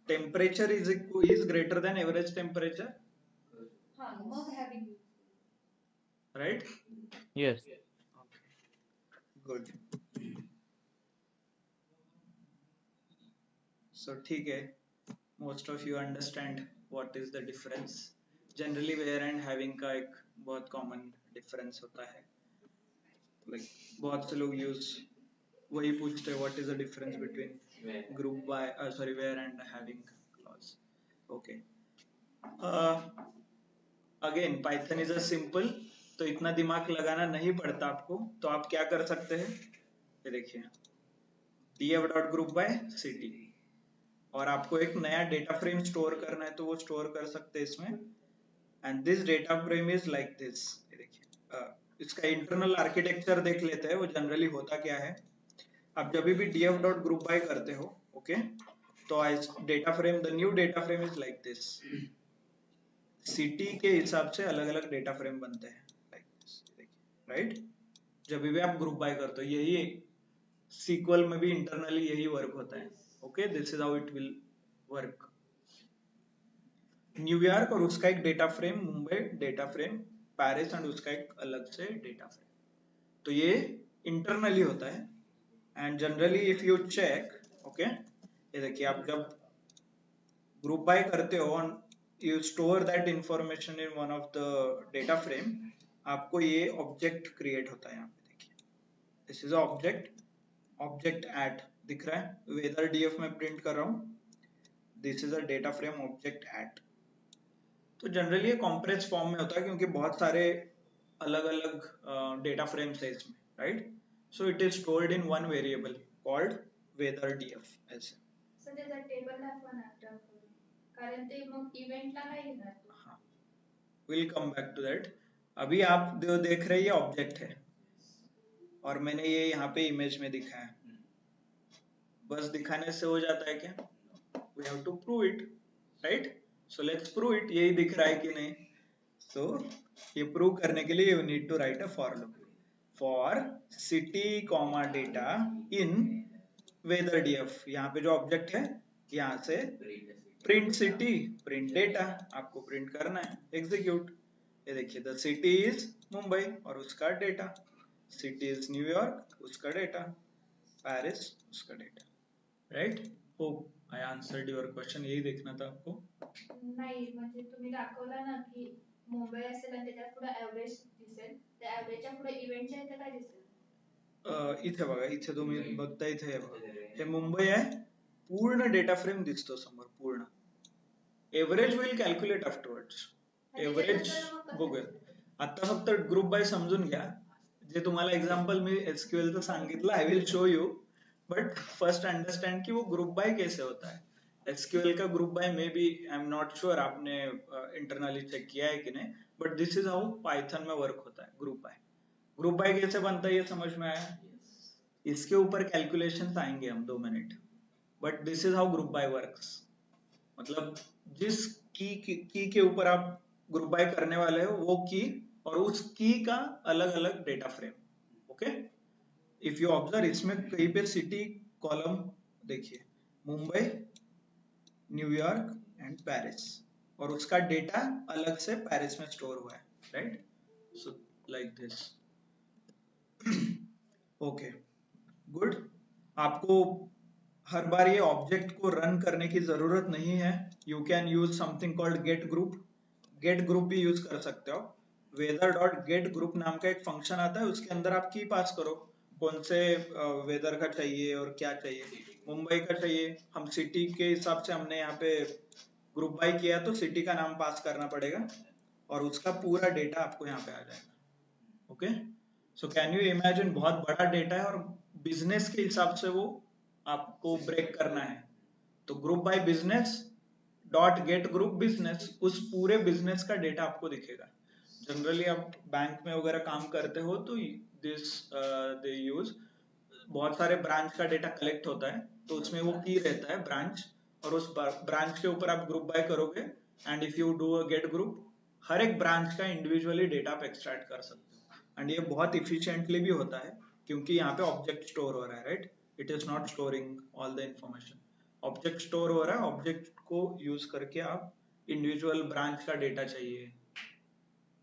temperature is greater than average temperature, right? Yes. Okay. Good. So ठीक है, most of you understand what is the difference. Generally where and having का एक बहुत common difference होता है, like बहुत से लोग use वही पूछते हैं what is the difference between group by where and having clause. Okay. Again Python is a simple, तो इतना दिमाग लगाना नहीं पड़ता आपको, तो आप क्या कर सकते हैं, ये देखिए df dot group by city, और आपको एक नया डेटा फ्रेम स्टोर करना है तो वो स्टोर कर सकते हैं इसमें, and this data frame is like this. ये देखिए इसका इंटरनल आर्किटेक्चर देख लेते हैं, वो जनरली होता क्या है। आप जब भी df डॉट ग्रुप बाय करते हो, ओके, तो data frame, the new data frame is like this. City के हिसाब से अलग अलग डेटा फ्रेम बनते हैं लाइक दिस, राइट। जब भी आप ग्रुप बाय करते हो, यही सीक्वल में भी इंटरनली यही वर्क होता है। Okay, this is how it will work. New York और उसका एक data frame, Mumbai data frame, Paris and उसका एक अलग से डेटा फ्रेम, तो ये इंटरनली होता है। And generally if you check, okay, ये देखिए आप जब ग्रुप बाय करते हो, you store that information in one of the data frame, आपको ये ऑब्जेक्ट क्रिएट होता है। यहाँ पे देखिए, this is object, object at दिख रहा है, वेदर डीएफ में प्रिंट कर रहा हूँ, this is a data frame object at. तो जनरली ये कॉम्प्रेस फॉर्म में होता है क्योंकि बहुत सारे अलग अलग डेटा फ्रेम्स है इसमें, right. So it is stored in one variable called weather DF ऐसे। सो त्याचा टेबल दाखवा ना, कारण ते मग इव्हेंटला नाही येणार। हाँ, will come back to that. अभी आप जो देख रहे हैं ये ऑब्जेक्ट है और मैंने ये यहाँ पे इमेज में दिखाया है। बस दिखाने से हो जाता है क्या? We have to prove it, right. So let's prove it. यही दिख रहा है कि नहीं? सो ये प्रूव करने के लिए you need to write a for loop for city comma data in weather DF. यहाँ पे जो ऑब्जेक्ट है, यहाँ से प्रिंट सिटी, प्रिंट डेटा, आपको प्रिंट करना है, एग्जीक्यूट। ये देखिए, द सिटी इज मुंबई और उसका डेटा। सिटी इज न्यूयॉर्क, उसका डेटा, पेरिस उसका data, right? Hope I answered your question. यही देखना था आपको. नाही म्हणजे तुम्ही दाखवला ना की मुंबई असेल आणि त्याच्या पुढे ऍव्हरेज दिसेल, त्या ऍव्हरेजच्या पुढे इव्हेंटच्या इथे काय दिसेल? इथे बघा, इथे तुम्ही बघता, इथे हे बघा, हे मुंबई आहे, पूर्ण डेटा फ्रेम दिसतो समोर पूर्ण. Average will calculate afterwards. Average बघूया आता, फक्त ग्रुप बाय समजून घ्या. जे तुम्हाला एग्जांपल मी एसक्यूएल चं सांगितलं, I will show you, but first understand कि वो ग्रुप बाय कैसे होता है. एसक्यूएल का group by may be, I am not sure आपने इंटरनली चेक किया है कि नहीं, but this is how Python में वर्क होता है ग्रुप बाय. ग्रुप बाय कैसे बनता है ये समझ में आया? इसके ऊपर कैलकुलेशंस आएंगे हम 2 minute, but this is how group by works. मतलब जिस की के ऊपर आप ग्रुप बाय करने वाले हो वो की और उस की का अलग अलग data frame. Okay, if you observe, इसमें कहीं पे सिटी कॉलम देखिए, मुंबई, न्यूयॉर्क एंड पेरिस, और उसका डेटा अलग से पेरिस में स्टोर हुआ है, right? So like this. Okay, good. आपको हर बार ये ऑब्जेक्ट को रन करने की जरूरत नहीं है. You can use something called get group. Get group भी यूज कर सकते हो. वेदर डॉट गेट ग्रुप नाम का एक फंक्शन आता है, उसके अंदर आप की पास करो, कौन से वेदर का चाहिए और क्या चाहिए. मुंबई का चाहिए, हम सिटी के हिसाब से हमने यहाँ पे ग्रुप बाय किया, तो सिटी का नाम पास करना पड़ेगा और उसका पूरा डेटा आपको यहाँ पे आ जाएगा. Okay, so can you imagine, बहुत बड़ा डेटा है और बिजनेस के हिसाब से वो आपको ब्रेक करना है. तो group by business dot gate group business, उस पूरे बिजनेस का डेटा आपको दिखेगा. जनरली आप बैंक में वगैरह काम करते हो तो दिस दे यूज, बहुत सारे ब्रांच का डेटा कलेक्ट होता है, तो उसमें वो की रहता है ब्रांच, और उस ब्रांच के ऊपर आप ग्रुप बाय करोगे, and if you do a get group, हर एक ब्रांच का इंडिविजुअली डेटा आप एक्सट्रैक्ट कर सकते हो. एंड ये बहुत इफिशिएंटली भी होता है, क्योंकि यहाँ पे ऑब्जेक्ट स्टोर हो रहा है, right? It is not storing all the information. Object store हो रहा है, ऑब्जेक्ट को यूज करके आप इंडिविजुअल ब्रांच का डेटा चाहिए.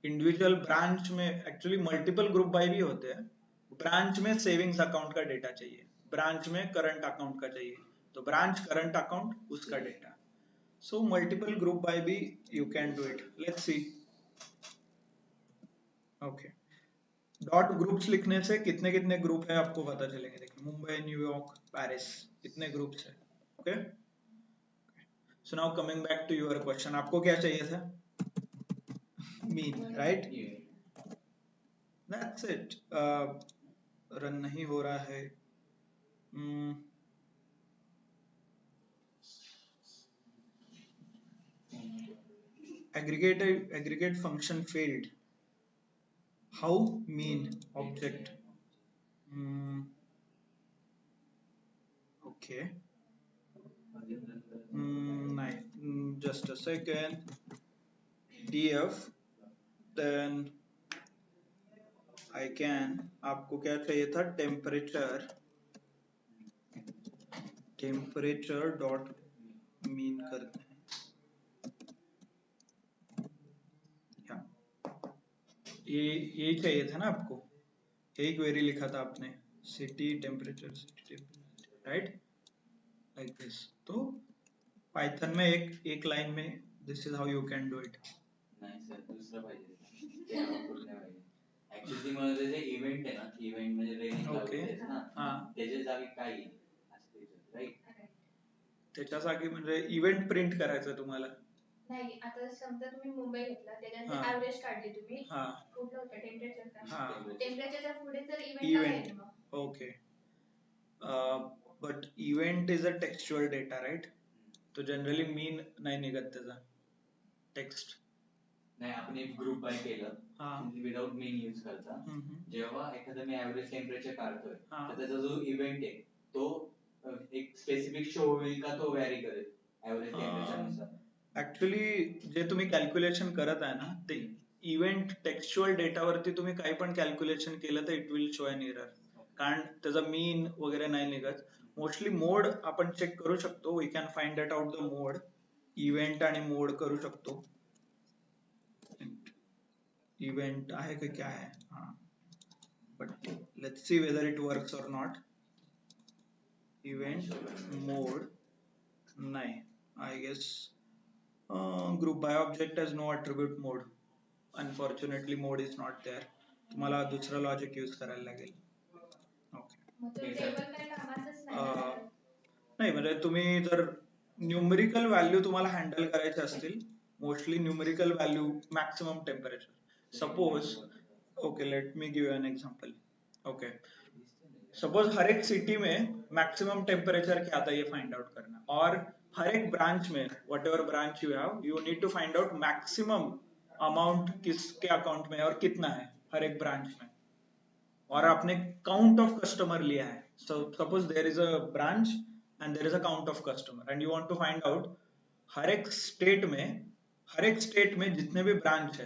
इंडिविजुअल ब्रांच में एक्चुअली मल्टीपल ग्रुप बाय भी होते हैं. ब्रांच में सेविंग्स अकाउंट का डेटा चाहिए, ब्रांच में करंट अकाउंट का चाहिए, तो ब्रांच करंट अकाउंट उसका data. So multiple group by भी you can do it. Let's see. Okay, dot groups लिखने से कितने कितने ग्रुप है आपको पता चलेंगे. देखिए, मुंबई, न्यूयॉर्क, पेरिस, इतने ग्रुप्स है. Okay, so now coming back to your question, आपको क्या चाहिए था? Mean, right? That's it. Run नहीं हो रहा है. aggregate function failed. How? Mean object. Okay. Just a second. df, then I can, आपको क्या चाहिए था? टेम्परेचर डॉट मीन करते हैं. यही चाहिए था ना आपको, यही क्वेरी लिखा था आपने, city temperature, right? Like this. तो पाइथन में एक लाइन में this is how you can do it. नाही सर, दुसरं पाहिजे ते आउटपुट नाही पाहिजे. ऍक्च्युअली मला जे इव्हेंट आहे ना, इव्हेंट म्हणजे रेंज ओके, ना, हा, त्याच्या जागी काय येईल राईट? त्याच्या जागी म्हणजे इव्हेंट प्रिंट करायचं तुम्हाला. नाही, आता समजा तुम्ही मुंबई घेतला, त्याच्यानंतर हा. ऍव्हरेज काढली तुम्ही, हा, कुठलं होतं टेम्परेचर का? हा, टेम्परेचरच्या पुढे जर इव्हेंट आले इव्हेंट. मग, okay, but event is a textual data, right? तो जनरली मीन नाही निघत त्याचा, टेक्स्ट. नाही, आपण एक ग्रुप बाय केलं विदाउट मीन यूज करता, जेव्हा एखादा मी ऍव्हरेज टेम्परेचर काढतोय, तर त्याचा जो इव्हेंट आहे तो एक स्पेसिफिक शो होईल का, तो व्हॅरी करेल ऍव्हरेज टेम्परेचर नुसार? ऍक्च्युअली जे तुम्ही कॅल्क्युलेशन करत आहे ना, ते इव्हेंट टेक्स्चुअल डेटावरती तुम्ही काही पण कॅल्क्युलेशन केलं तर it will show an error, कारण त्याचा मीन वगैरे नाही निघत. मोस्टली मोड आपण चेक करू शकतो, we can find that out the mode. Event आणि मोड करू शकतो. इव्हेंट आहे का, क्या आहे? हा, but let's see whether it works or not. Event mode, nahi, I guess group by object has no attribute mode. Unfortunately mode is not there. तुम्हाला दुसरं लॉजिक यूज करायला लागेल. नाही म्हणजे तुम्ही जर न्यूमरिकल व्हॅल्यू तुम्हाला हँडल करायचे असतील, mostly numerical value maximum temperature. Suppose okay let me give an example. Okay suppose हर एक सिटी में मैक्सिमम टेम्परेचर क्या आता है ये फाइंड आउट करना, और हर एक ब्रांच में whatever branch you have you need to find out maximum amount किसके अकाउंट में और कितना है हर एक ब्रांच में, और आपने काउंट ऑफ कस्टमर लिया है. So suppose there is a branch and there is a count of customer and you want to find out हर एक स्टेट में जितने भी ब्रांच है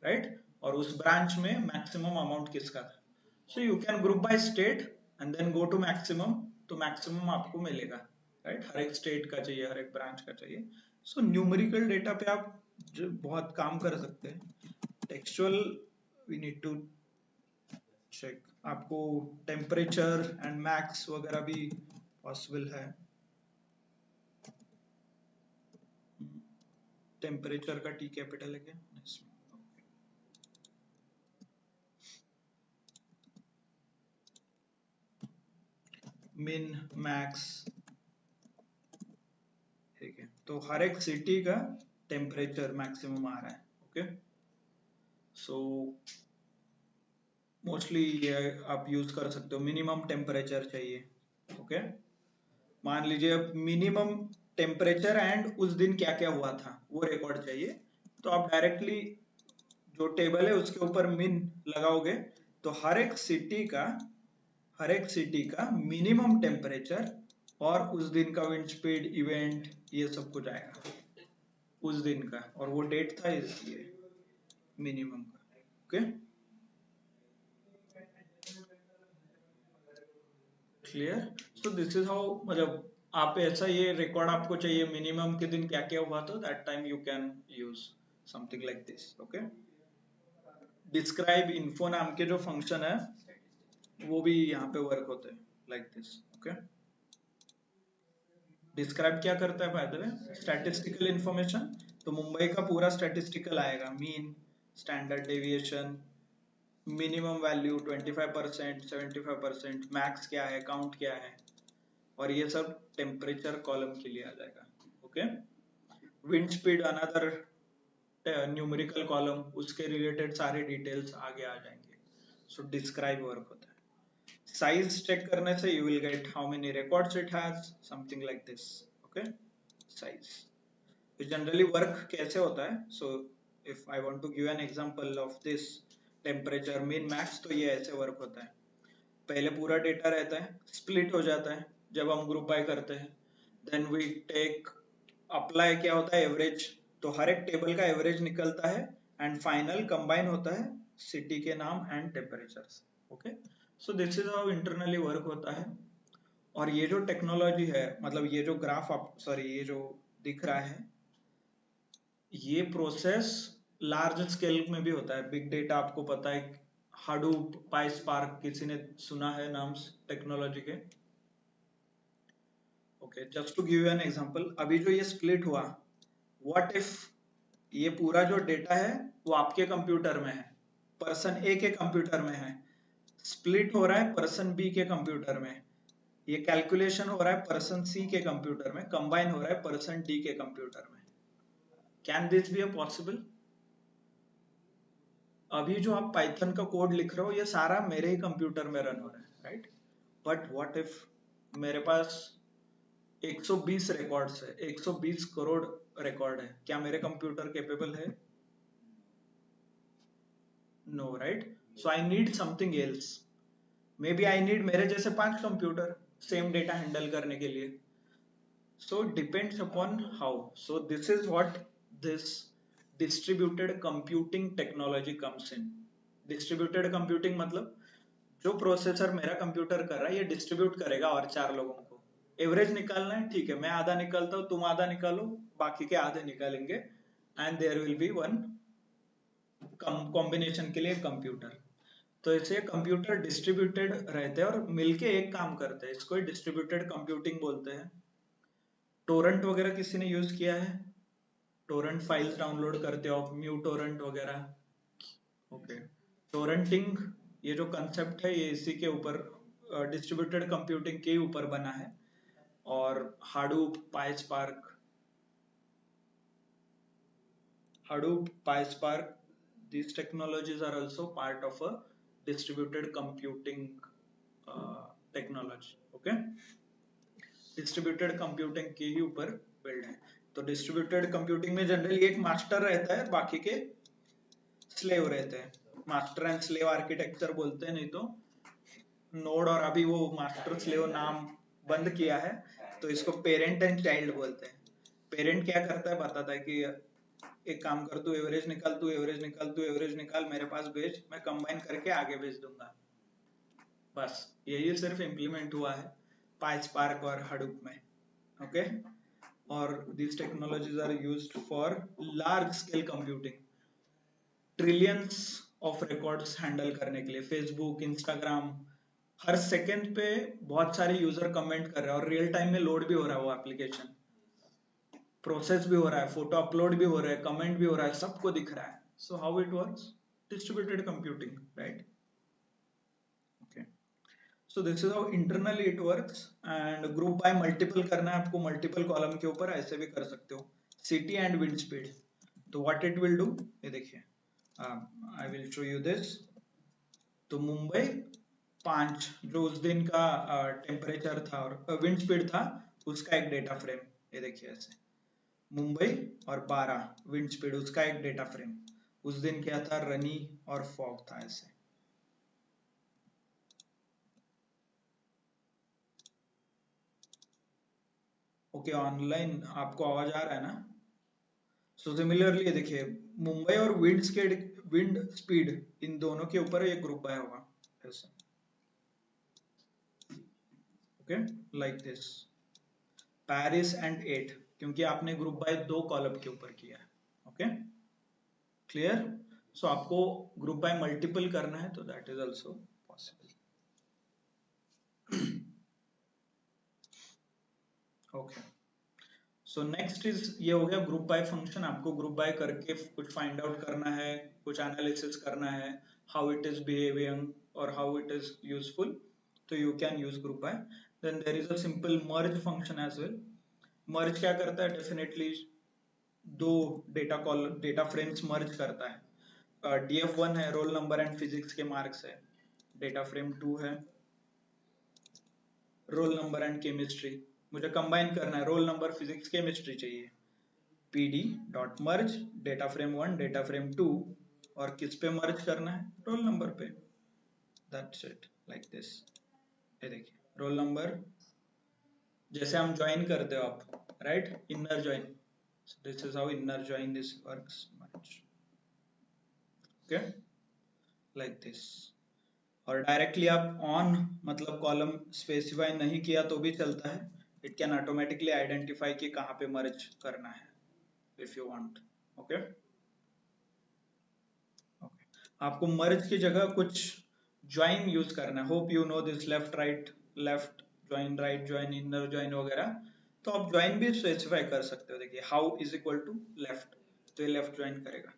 राइट, और उस ब्रांच में मैक्सिमम अमाउंट किसका था. So you can group by state and then go to maximum, तो मैक्सिमम आपको मिलेगा राइट. हर एक स्टेट का चाहिए, हर एक ब्रांच का चाहिए. सो न्यूमेरिकल डेटा पे आप जो बहुत काम कर सकते हैं. Textual we need to check. आपको टेम्परेचर एंड मैक्स वगैरह भी पॉसिबल है. टेम्परेचर का टी कैपिटल है क्या? मिन मैक्स ठीक है. तो हर एक सिटी का टेम्परेचर मैक्सिमम आ रहा है. ओके सो मोस्टली ये आप यूज कर सकते हो. मिनिमम टेम्परेचर चाहिए. ओके मान लीजिए अब मिनिमम टेम्परेचर एंड उस दिन क्या क्या हुआ था वो रिकॉर्ड चाहिए, तो आप डायरेक्टली जो टेबल है उसके ऊपर मिन लगाओगे तो हर एक सिटी का मिनिमम टेम्परेचर और उस दिन का विंड स्पीड इवेंट ये सब कुछ आएगा उस दिन का, और वो डेट था इसलिए मिनिमम का. Okay clear. So this is how, मतलब आप ऐसा ये रिकॉर्ड आपको चाहिए मिनिमम के दिन क्या क्या हुआ, तो that time you can use something like this. Okay describe info नाम के जो फंक्शन है वो भी यहाँ पे वर्क होते हैं लाइक दिस. ओके डिस्क्राइब क्या करता है bye the way? Statistical information. तो मुंबई का पूरा स्टैटिस्टिकल आएगा, mean, standard deviation, minimum value 25%, 75%, max क्या है, काउंट क्या है, और ये सब टेम्परेचर कॉलम के लिए आ जाएगा. Okay wind speed another numerical column, उसके रिलेटेड सारे डिटेल्स आगे आ जाएंगे. सो डिस्क्राइब वर्क होता है. साइज चेक करने से you will get how many records it has, something like this. Okay size generally work कैसे होता है. So if I want to give an example of this temperature min max, तो ये ऐसे वर्क होता है. पहले पूरा डेटा रहता है, स्प्लिट हो जाता है जब हम ग्रुप बाय करते हैं. देन वी टेक अप्लाई क्या होता है एवरेज, तो हर एक टेबल का एवरेज निकलता है एंड फाइनल कंबाइन होता है सिटी के नाम and temperature. Okay so this is how internally work होता है. और ये जो टेक्नोलॉजी है, मतलब ये जो ग्राफ आप ये जो दिख रहा है, ये प्रोसेस लार्ज स्केल में भी होता है. बिग डेटा आपको पता है, हाडूप, पाइस्पार्क, किसी ने सुना है नाम टेक्नोलॉजी के? Okay just to give you an example, अभी जो ये स्प्लिट हुआ, व्हाट इफ ये पूरा जो डेटा है वो आपके कंप्यूटर में है, पर्सन ए के कंप्यूटर में है, स्प्लिट हो रहा है पर्सन बी के कंप्यूटर में, ये कैलकुलेशन हो रहा है पर्सन सी के कंप्यूटर में, कंबाइन हो रहा है पर्सन डी के कंप्यूटर में. Can this be a possible? अभी जो आप पाइथन का कोड लिख रहे हो ये सारा मेरे ही कंप्यूटर में रन हो रहा है राइट. बट व्हाट इफ मेरे पास 120 रिकॉर्ड्स है, 120 करोड़ रिकॉर्ड है, क्या मेरे कंप्यूटर कैपेबल है? No right. So I need something else. Maybe I need मेरे जैसे 5 कंप्यूटर सेम डेटा हैंडल करने के लिए. So depends upon how. So this is what this distributed computing technology comes in. Distributed computing मतलब जो processor मेरा computer कर रहा है ये डिस्ट्रीब्यूट करेगा और 4 लोगों को. एवरेज निकालना है, ठीक है, मैं आधा निकालता हूं, तुम आधा निकालो, बाकी के आधे निकालेंगे and there will be one combination के लिए कंप्यूटर. तो इसे कंप्यूटर डिस्ट्रीब्यूटेड रहते हैं और मिलके एक काम करते हैं, इसको डिस्ट्रीब्यूटेड कंप्यूटिंग बोलते हैं। टोरेंट वगैरह किसी ने यूज किया है? टोरेंट फाइल्स डाउनलोड करते हो, म्यू टोरेंट वगैरह। ओके, टोरेंटिंग ये जो कंसेप्ट है ये इसी के ऊपर डिस्ट्रीब्यूटेड कंप्यूटिंग के ऊपर बना है। और Hadoop, PySpark, these technologies are also part of a distributed computing technology. Okay, distributed computing के ही ऊपर बिल्ड है। तो डिस्ट्रीब्यूटेड कंप्यूटिंग में जनरली एक मास्टर रहता है, बाकी के स्लेव रहते हैं। मास्टर एंड स्लेव आर्किटेक्चर बोलते हैं, नहीं तो नोड, और अभी वो मास्टर स्लेव नाम बंद किया है, तो इसको पेरेंट एंड चाइल्ड बोलते हैं। पेरेंट क्या करता है, बताता है कि एक काम कर, तू एवरेज निकाल, तू एवरेज निकाल, तू एवरेज निकाल, मेरे पास भेज, मैं कंबाइन करके आगे भेज दूंगा। बस यही सिर्फ इंप्लीमेंट हुआ है PySpark और Hadoop में। ओके, और these technologies are used for large scale computing, trillions of records handle करने के लिए। फेसबुक, इंस्टाग्राम, हर सेकंड पे बहुत सारे यूजर कमेंट कर रहे हैं और रियल टाइम में लोड भी हो रहा है, वो एप्लीकेशन प्रोसेस भी हो रहा है, फोटो अपलोड भी हो रहा है, कमेंट भी हो रहा है, सबको दिख रहा है। So how it works? Distributed computing, right? Okay, so this is how internally it works. And group by multiple करना है आपको, मल्टीपल कॉलम के ऊपर, ऐसे भी कर सकते हो। सिटी एंड विंड स्पीड, तो व्हाट इट विल डू, ये देखिए, I will show you this. तो मुंबई 5 जो उस दिन का टेम्परेचर था और विंड स्पीड था, उसका एक डेटा फ्रेम, ये देखिए ऐसे। मुंबई और 12 विंड स्पीड, उसका एक डेटा फ्रेम। उस दिन क्या था, रनी और फॉग था, ऐसे। ओके, ऑनलाइन आपको आवाज आ रहा है ना? सो सिमिलरली देखिए, मुंबई और विंड स्पीड, इन दोनों के ऊपर एक ग्रुप आया होगा ऐसे। Okay, like this. Paris and 8, क्योंकि आपने ग्रुप बाय 2 कॉलम के ऊपर किया है। Okay, clear? सो आपको ग्रुप बाय मल्टीपल करना है, तो that is also possible. Okay, so next is, ये हो गया ग्रुप बाय फंक्शन। आपको ग्रुप बाय करके कुछ फाइंड आउट करना है, कुछ एनालिसिस करना है, हाउ इट इज बिहेविंग और हाउ इट इज यूजफुल, तो you can use group by. Then there is a simple merge function as well. Merge क्या करता है? डेफिनेटली दो डेटा फ्रेम्स मर्ज करता है। DF1 है, रोल नंबर एंड फिजिक्स के मार्क्स है। डेटा फ्रेम 2 है, रोल नंबर एंड केमिस्ट्री। मुझे कंबाइन करना है, रोल नंबर, फिजिक्स, केमिस्ट्री चाहिए। PD डॉट मर्ज डेटा फ्रेम 1, डेटा फ्रेम 2, और किस पे मर्ज करना है? रोल नंबर पे। That's it, like this. ये देखिए, रोल नंबर, जैसे हम ज्वाइन करते हो आप, right? Inner join, this is how inner join this works, merge. Okay, like this. और डायरेक्टली आप ऑन मतलब कॉलम स्पेसिफाई नहीं किया तो भी चलता है, इट कैन ऑटोमेटिकली आइडेंटिफाई कि कहाँ पे मर्ज करना है, इफ यू वांट। ओके, आपको मर्ज की जगह कुछ ज्वाइन यूज करना है। Hope you no this, left right, left join, right join, inner join वगैरह। तो आप ज्वाइन भी स्पेसिफाई कर सकते हो। देखिए, how is equal to left, तो ये लेफ्ट ज्वाइन करेगा।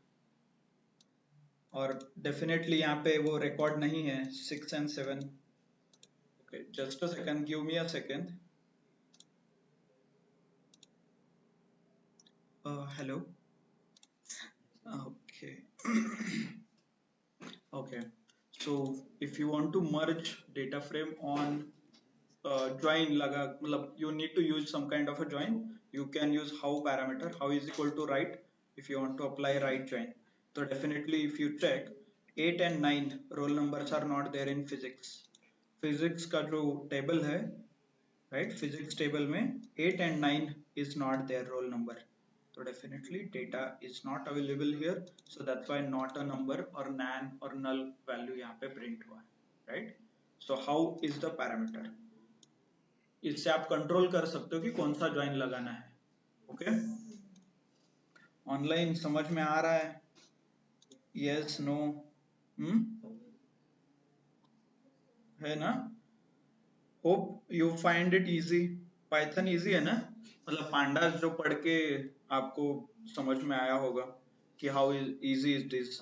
और डेफिनेटली यहाँ पे वो रिकॉर्ड नहीं है 6 and 7। Okay, just a second, give me a second. Hello. Okay. Okay, so if you want to merge data frame on join लगा, मतलब you need to use some kind of a join, you can use how parameter, how is equal to right, if you want to apply right join. So definitely if you check 8 and 9 roll numbers are not there in physics. Physics का जो table है, right, physics table में 8 and 9 is not their roll number. So definitely data is not available here, so that's why not a number or nan or null value यहाँ पे print हुआ है, right? So how is the parameter? इससे आप control कर सकते हो कि कौन सा ज्वाइन लगाना है। ओके, ऑनलाइन समझ में आ रहा है? Yes, no? है ना? Hope you find it easy. Python easy है ना? मतलब पांडास जो पढ़ के आपको समझ में आया होगा कि how easy is this.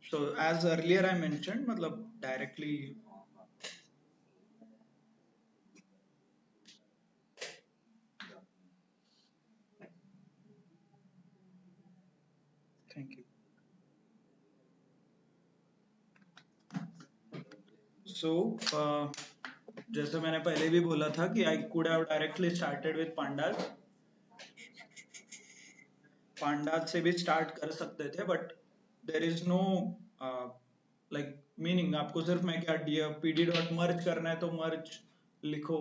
So as earlier I mentioned, मतलब डायरेक्टली थैंक यू। सो जैसे मैंने पहले भी बोला था कि I could have directly started with pandas. Pandas से भी स्टार्ट कर सकते थे, but there is no like meaning. आपको सिर्फ मैं क्या pd डॉट मर्ज करना है तो मर्ज लिखो,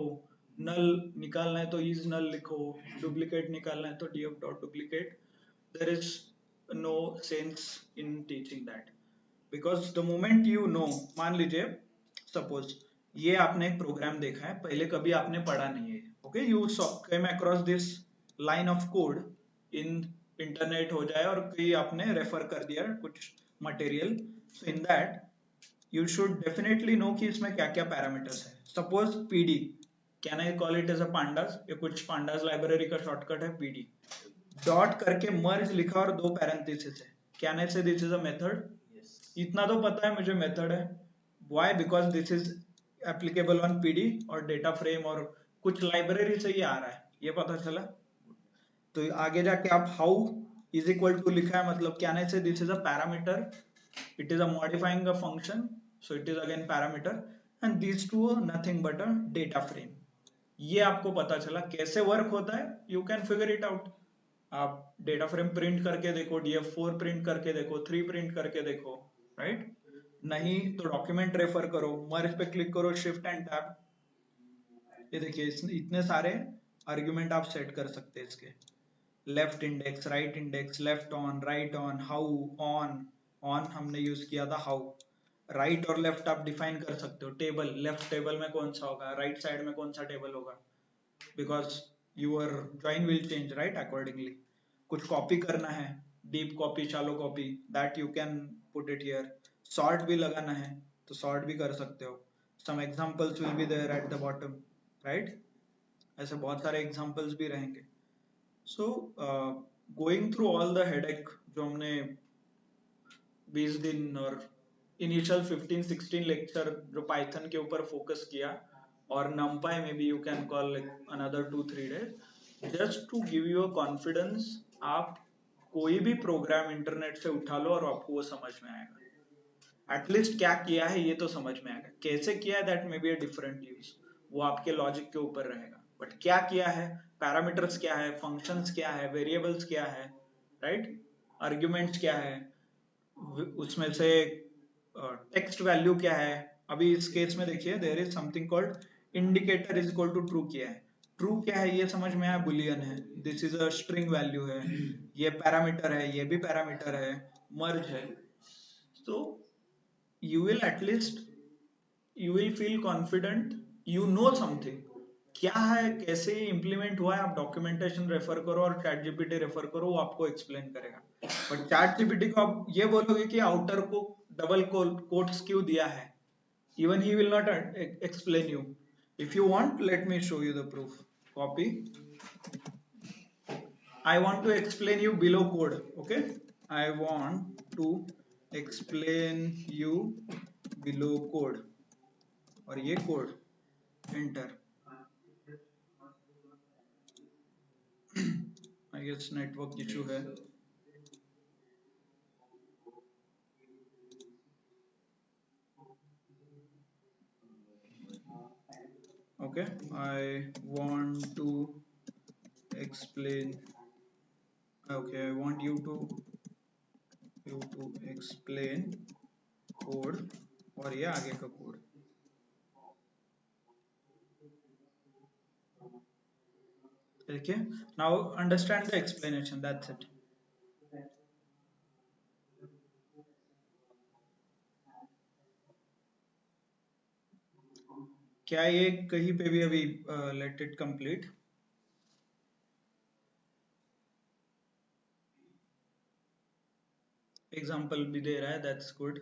नल निकालना है तो इज नल लिखो, डुप्लीकेट निकालना है तो df dot duplicate. There is no sense in teaching that, because the moment you know, मान लीजिए सपोज ये आपने एक प्रोग्राम देखा है, पहले कभी आपने पढ़ा नहीं है, okay, you came across this line of code in internet हो जाए और कहीं आपने रेफर कर दिया कुछ material, so in that you should definitely know कि इसमें क्या क्या पैरामीटर्स है। Suppose pd, can I call it as a pandas, ये कुछ पांडास लाइब्रेरी का शॉर्टकट है pd। डॉट करके मर्ज लिखा और दो पैरेंथेसिस है, कैन आई से दिस इज अ मेथड? इतना तो पता है मुझे मेथड है। Why? Because this is applicable on pd और डेटा फ्रेम और कुछ लाइब्रेरी से ही आ रहा है, ये पता चला। तो आगे जाके आप हाउ इज इक्वल टू लिखा है, मतलब कैन आई से this is a parameter, it is a modifying a function, so it is again parameter, and these two are nothing but a data frame। ये आपको पता चला कैसे वर्क होता है, you can figure it out। आप data frame print करके देखो, df4 प्रिंट करके देखो, 3 प्रिंट करके देखो, राइट? नहीं तो डॉक्यूमेंट रेफर करो, मर्ज पे क्लिक करो, शिफ्ट एंड टैब, ये देखिए इतने सारे आर्ग्यूमेंट आप सेट कर सकते हैं इसके। Left index, right index, left on, right on, how, on, on हमने यूज किया था हाउ। राइट और लेफ्ट आप डिफाइन कर सकते हो, टेबल, लेफ्ट टेबल में कौन सा होगा, राइट साइड में कौन सा टेबल होगा, because your join will change right accordingly. कुछ कॉपी करना है, deep copy, shallow copy, that you can put it here. Sort भी लगाना है तो सॉर्ट भी कर सकते हो। Some examples will be there at the bottom, right? ऐसे बहुत सारे एग्जांपल्स भी रहेंगे। So going through all the headache जो हमने 20 दिन और इनिशियल 15-16 लेक्चर जो पाइथन के ऊपर फोकस किया, और numpy में भी you can call another 2-3 days, just to give you a confidence. आप कोई भी प्रोग्राम इंटरनेट से उठा लो और आपको वो समझ में आएगा। एटलीस्ट क्या किया है ये तो समझ में आएगा, कैसे किया है that may be a different use, वो आपके लॉजिक के ऊपर रहेगा, बट क्या किया है, पैरामीटर्स क्या है, फंक्शंस क्या है, वेरिएबल्स क्या है, राइट, आर्ग्यूमेंट्स क्या है, उसमें से टेक्स्ट वैल्यू क्या है। अभी इस केस में देखिए there is something called indicator is equal to true किया है। ट्रू क्या है ये समझ में आया, बुलियन है, this is a string value है, ये पैरामीटर है, ये भी पैरामीटर है, मर्ज है। तो you will at least you will feel confident, you know something क्या है, कैसे इंप्लीमेंट हुआ है। आप डॉक्यूमेंटेशन रेफर करो और चैट जीपीटी रेफर करो, वो आपको एक्सप्लेन करेगा। बट चैट जीपीटी को आप ये बोलोगे कि आउटर को डबल कोट्स क्यों दिया है, even he will not explain you। if you want, let me show you the proof। copy, I want to explain you below code, okay? I want to explain you below code, और ये code enter. I guess network issue है। okay, I want to explain, okay, I want you to explain code, और ये आगे का code. okay, now understand the explanation, that's it। क्या ये कहीं पे भी अभी लेट इट कंप्लीट। एग्जाम्पल भी दे रहा है, that's good.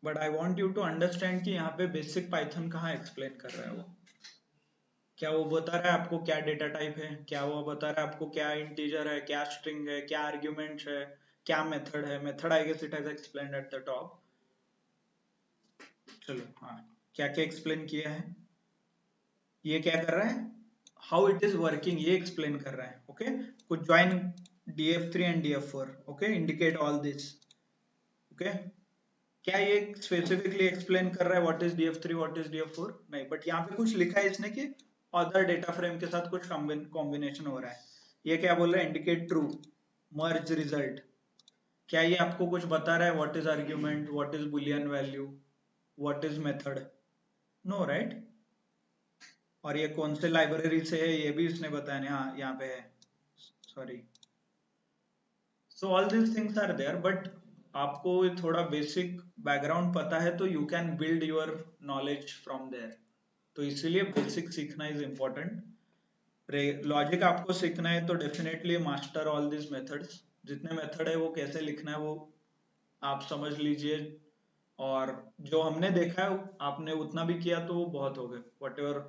But I want you to understand कि यहाँ पे बेसिक पाइथन कहाँ एक्सप्लेन कर रहा है वो। क्या वो बता रहा है आपको क्या डेटा टाइप है, क्या वो बता रहा है आपको क्या इंटीजर है, क्या स्ट्रिंग है, क्या आर्ग्यूमेंट्स है, क्या मेथड है। Method I guess it has explained at the top. चलो हाँ, क्या क्या एक्सप्लेन किया है, ये क्या कर रहा है, हाउ इट इज वर्किंग ये एक्सप्लेन कर रहा है। ओके, कुछ join df3 and df4, okay, indicate all this. Okay, क्या ये स्पेसिफिकली एक्सप्लेन कर रहा है what is df3 what is df4, नहीं, बट यहाँ पे कुछ लिखा है इसने कि अदर डेटा फ्रेम के साथ कुछ कॉम्बिनेशन हो रहा है। ये क्या बोल रहा है, इंडिकेट ट्रू, मर्ज रिजल्ट। क्या ये आपको कुछ बता रहा है what is argument, what is boolean value, what is method? No, right. और ये कौन से लाइब्रेरी से है ये भी इसने बताया नहीं। हाँ, यहाँ पे है, sorry. So all this things are there, but आपको थोड़ा बेसिक बैकग्राउंड पता है तो you can build your knowledge from there. तो इसीलिए बेसिक सीखना इज इम्पोर्टेंट। लॉजिक आपको सीखना है तो definitely master all this methods. जितने मेथड है वो कैसे लिखना है वो आप समझ लीजिए, और जो हमने देखा है आपने उतना भी किया तो वो बहुत हो गए। What ever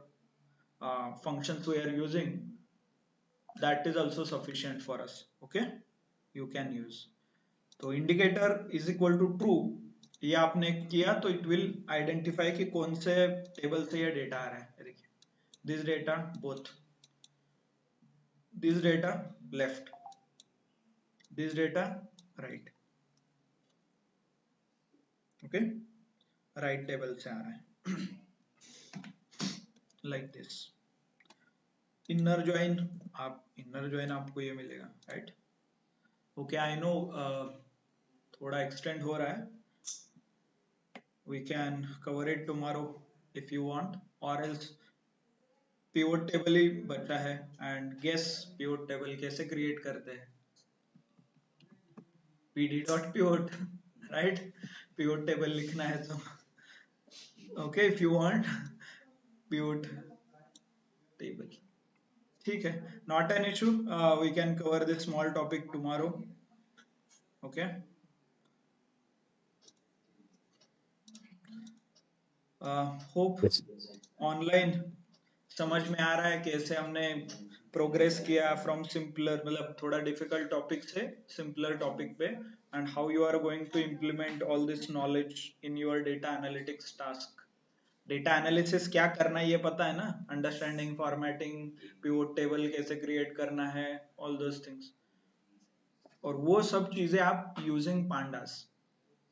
functions we are using, that is also sufficient for us. Okay, you can use. तो indicator is equal to true, ये आपने किया तो it will identify कि कौन से टेबल से ये डेटा आ रहा है। देखिए, this data both, this data left, this data right, okay, right table से आ रहा है like this। इनर ज्वाइन, आप इनर ज्वाइन आपको ये मिलेगा, राइट। ओके, आई नो थोड़ा एक्सटेंड हो रहा है, we can cover it tomorrow if you want, और एल्स पिवोट टेबल ही बचा है। एंड गेस पिवोट टेबल कैसे क्रिएट करते हैं, pd.pivot, राइट। पिवोट टेबल लिखना है तो okay, if you want pivot table, ठीक है, not an issue, we can cover this small topic tomorrow. Okay, hope online समझ में आ रहा है कैसे हमने प्रोग्रेस किया फ्रॉम सिंपलर, मतलब थोड़ा डिफिकल्ट टॉपिक से सिंपलर टॉपिक पे, and how you are going to implement all this knowledge in your data analytics task. Data analysis क्या करना है ये पता है ना, अंडरस्टैंडिंग, फॉर्मेटिंग, पिवोट टेबल कैसे क्रिएट करना है, ऑल दोस थिंग्स। और वो सब चीजें आप यूजिंग पांडास,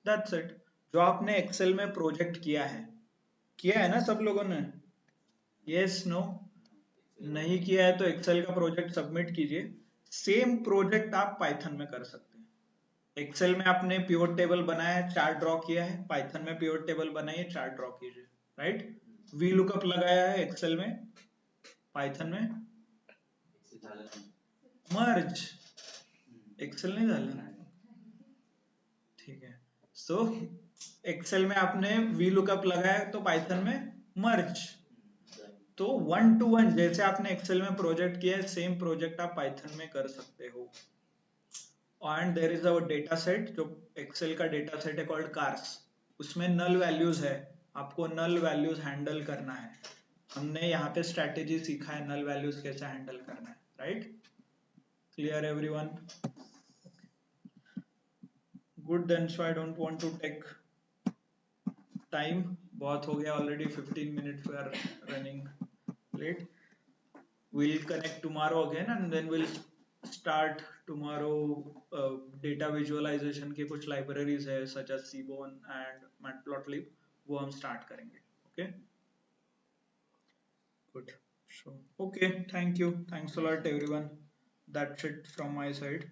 दैट्स इट। जो आपने एक्सेल में प्रोजेक्ट किया है ना सब लोगों ने, यस नो, नहीं किया है तो एक्सेल का प्रोजेक्ट सबमिट कीजिए। सेम प्रोजेक्ट आप पाइथन में कर सकते हैं। एक्सेल में आपने पिवट टेबल बनाया है, चार्ट ड्रॉ किया है, पाइथन में पिवट टेबल बनाइए, चार्ट ड्रॉ कीजिए, राइट। वी लुकअप लगाया है एक्सेल में, पाइथन में मर्ज, एक्सेल नहीं डालना, ठीक है। सो एक्सेल में आपने वी लुकअप लगाया तो पाइथन में मर्ज। तो 1 to 1 जैसे आपने एक्सेल में प्रोजेक्ट किया है, सेम प्रोजेक्ट आप पाइथन में कर सकते हो। And there is a data set, जो एक्सेल का डेटा सेट है कॉल्ड कार्स, उसमें नल वैल्यूज है, आपको नल वैल्यूज हैंडल करना है। हमने यहाँ पे स्ट्रेटेजी सीखा है नल वैल्यूज कैसे हैंडल करना है, right. Clear everyone? Good, then so I don't want to take time, बहुत हो गया already, 15 minutes we are running late. We'll connect tomorrow again and then we'll start tomorrow data visualization के कुछ libraries है such as Seaborn and Matplotlib, वो हम start करेंगे। Okay, good. So okay, thank you, thanks a lot everyone, that's it from my side.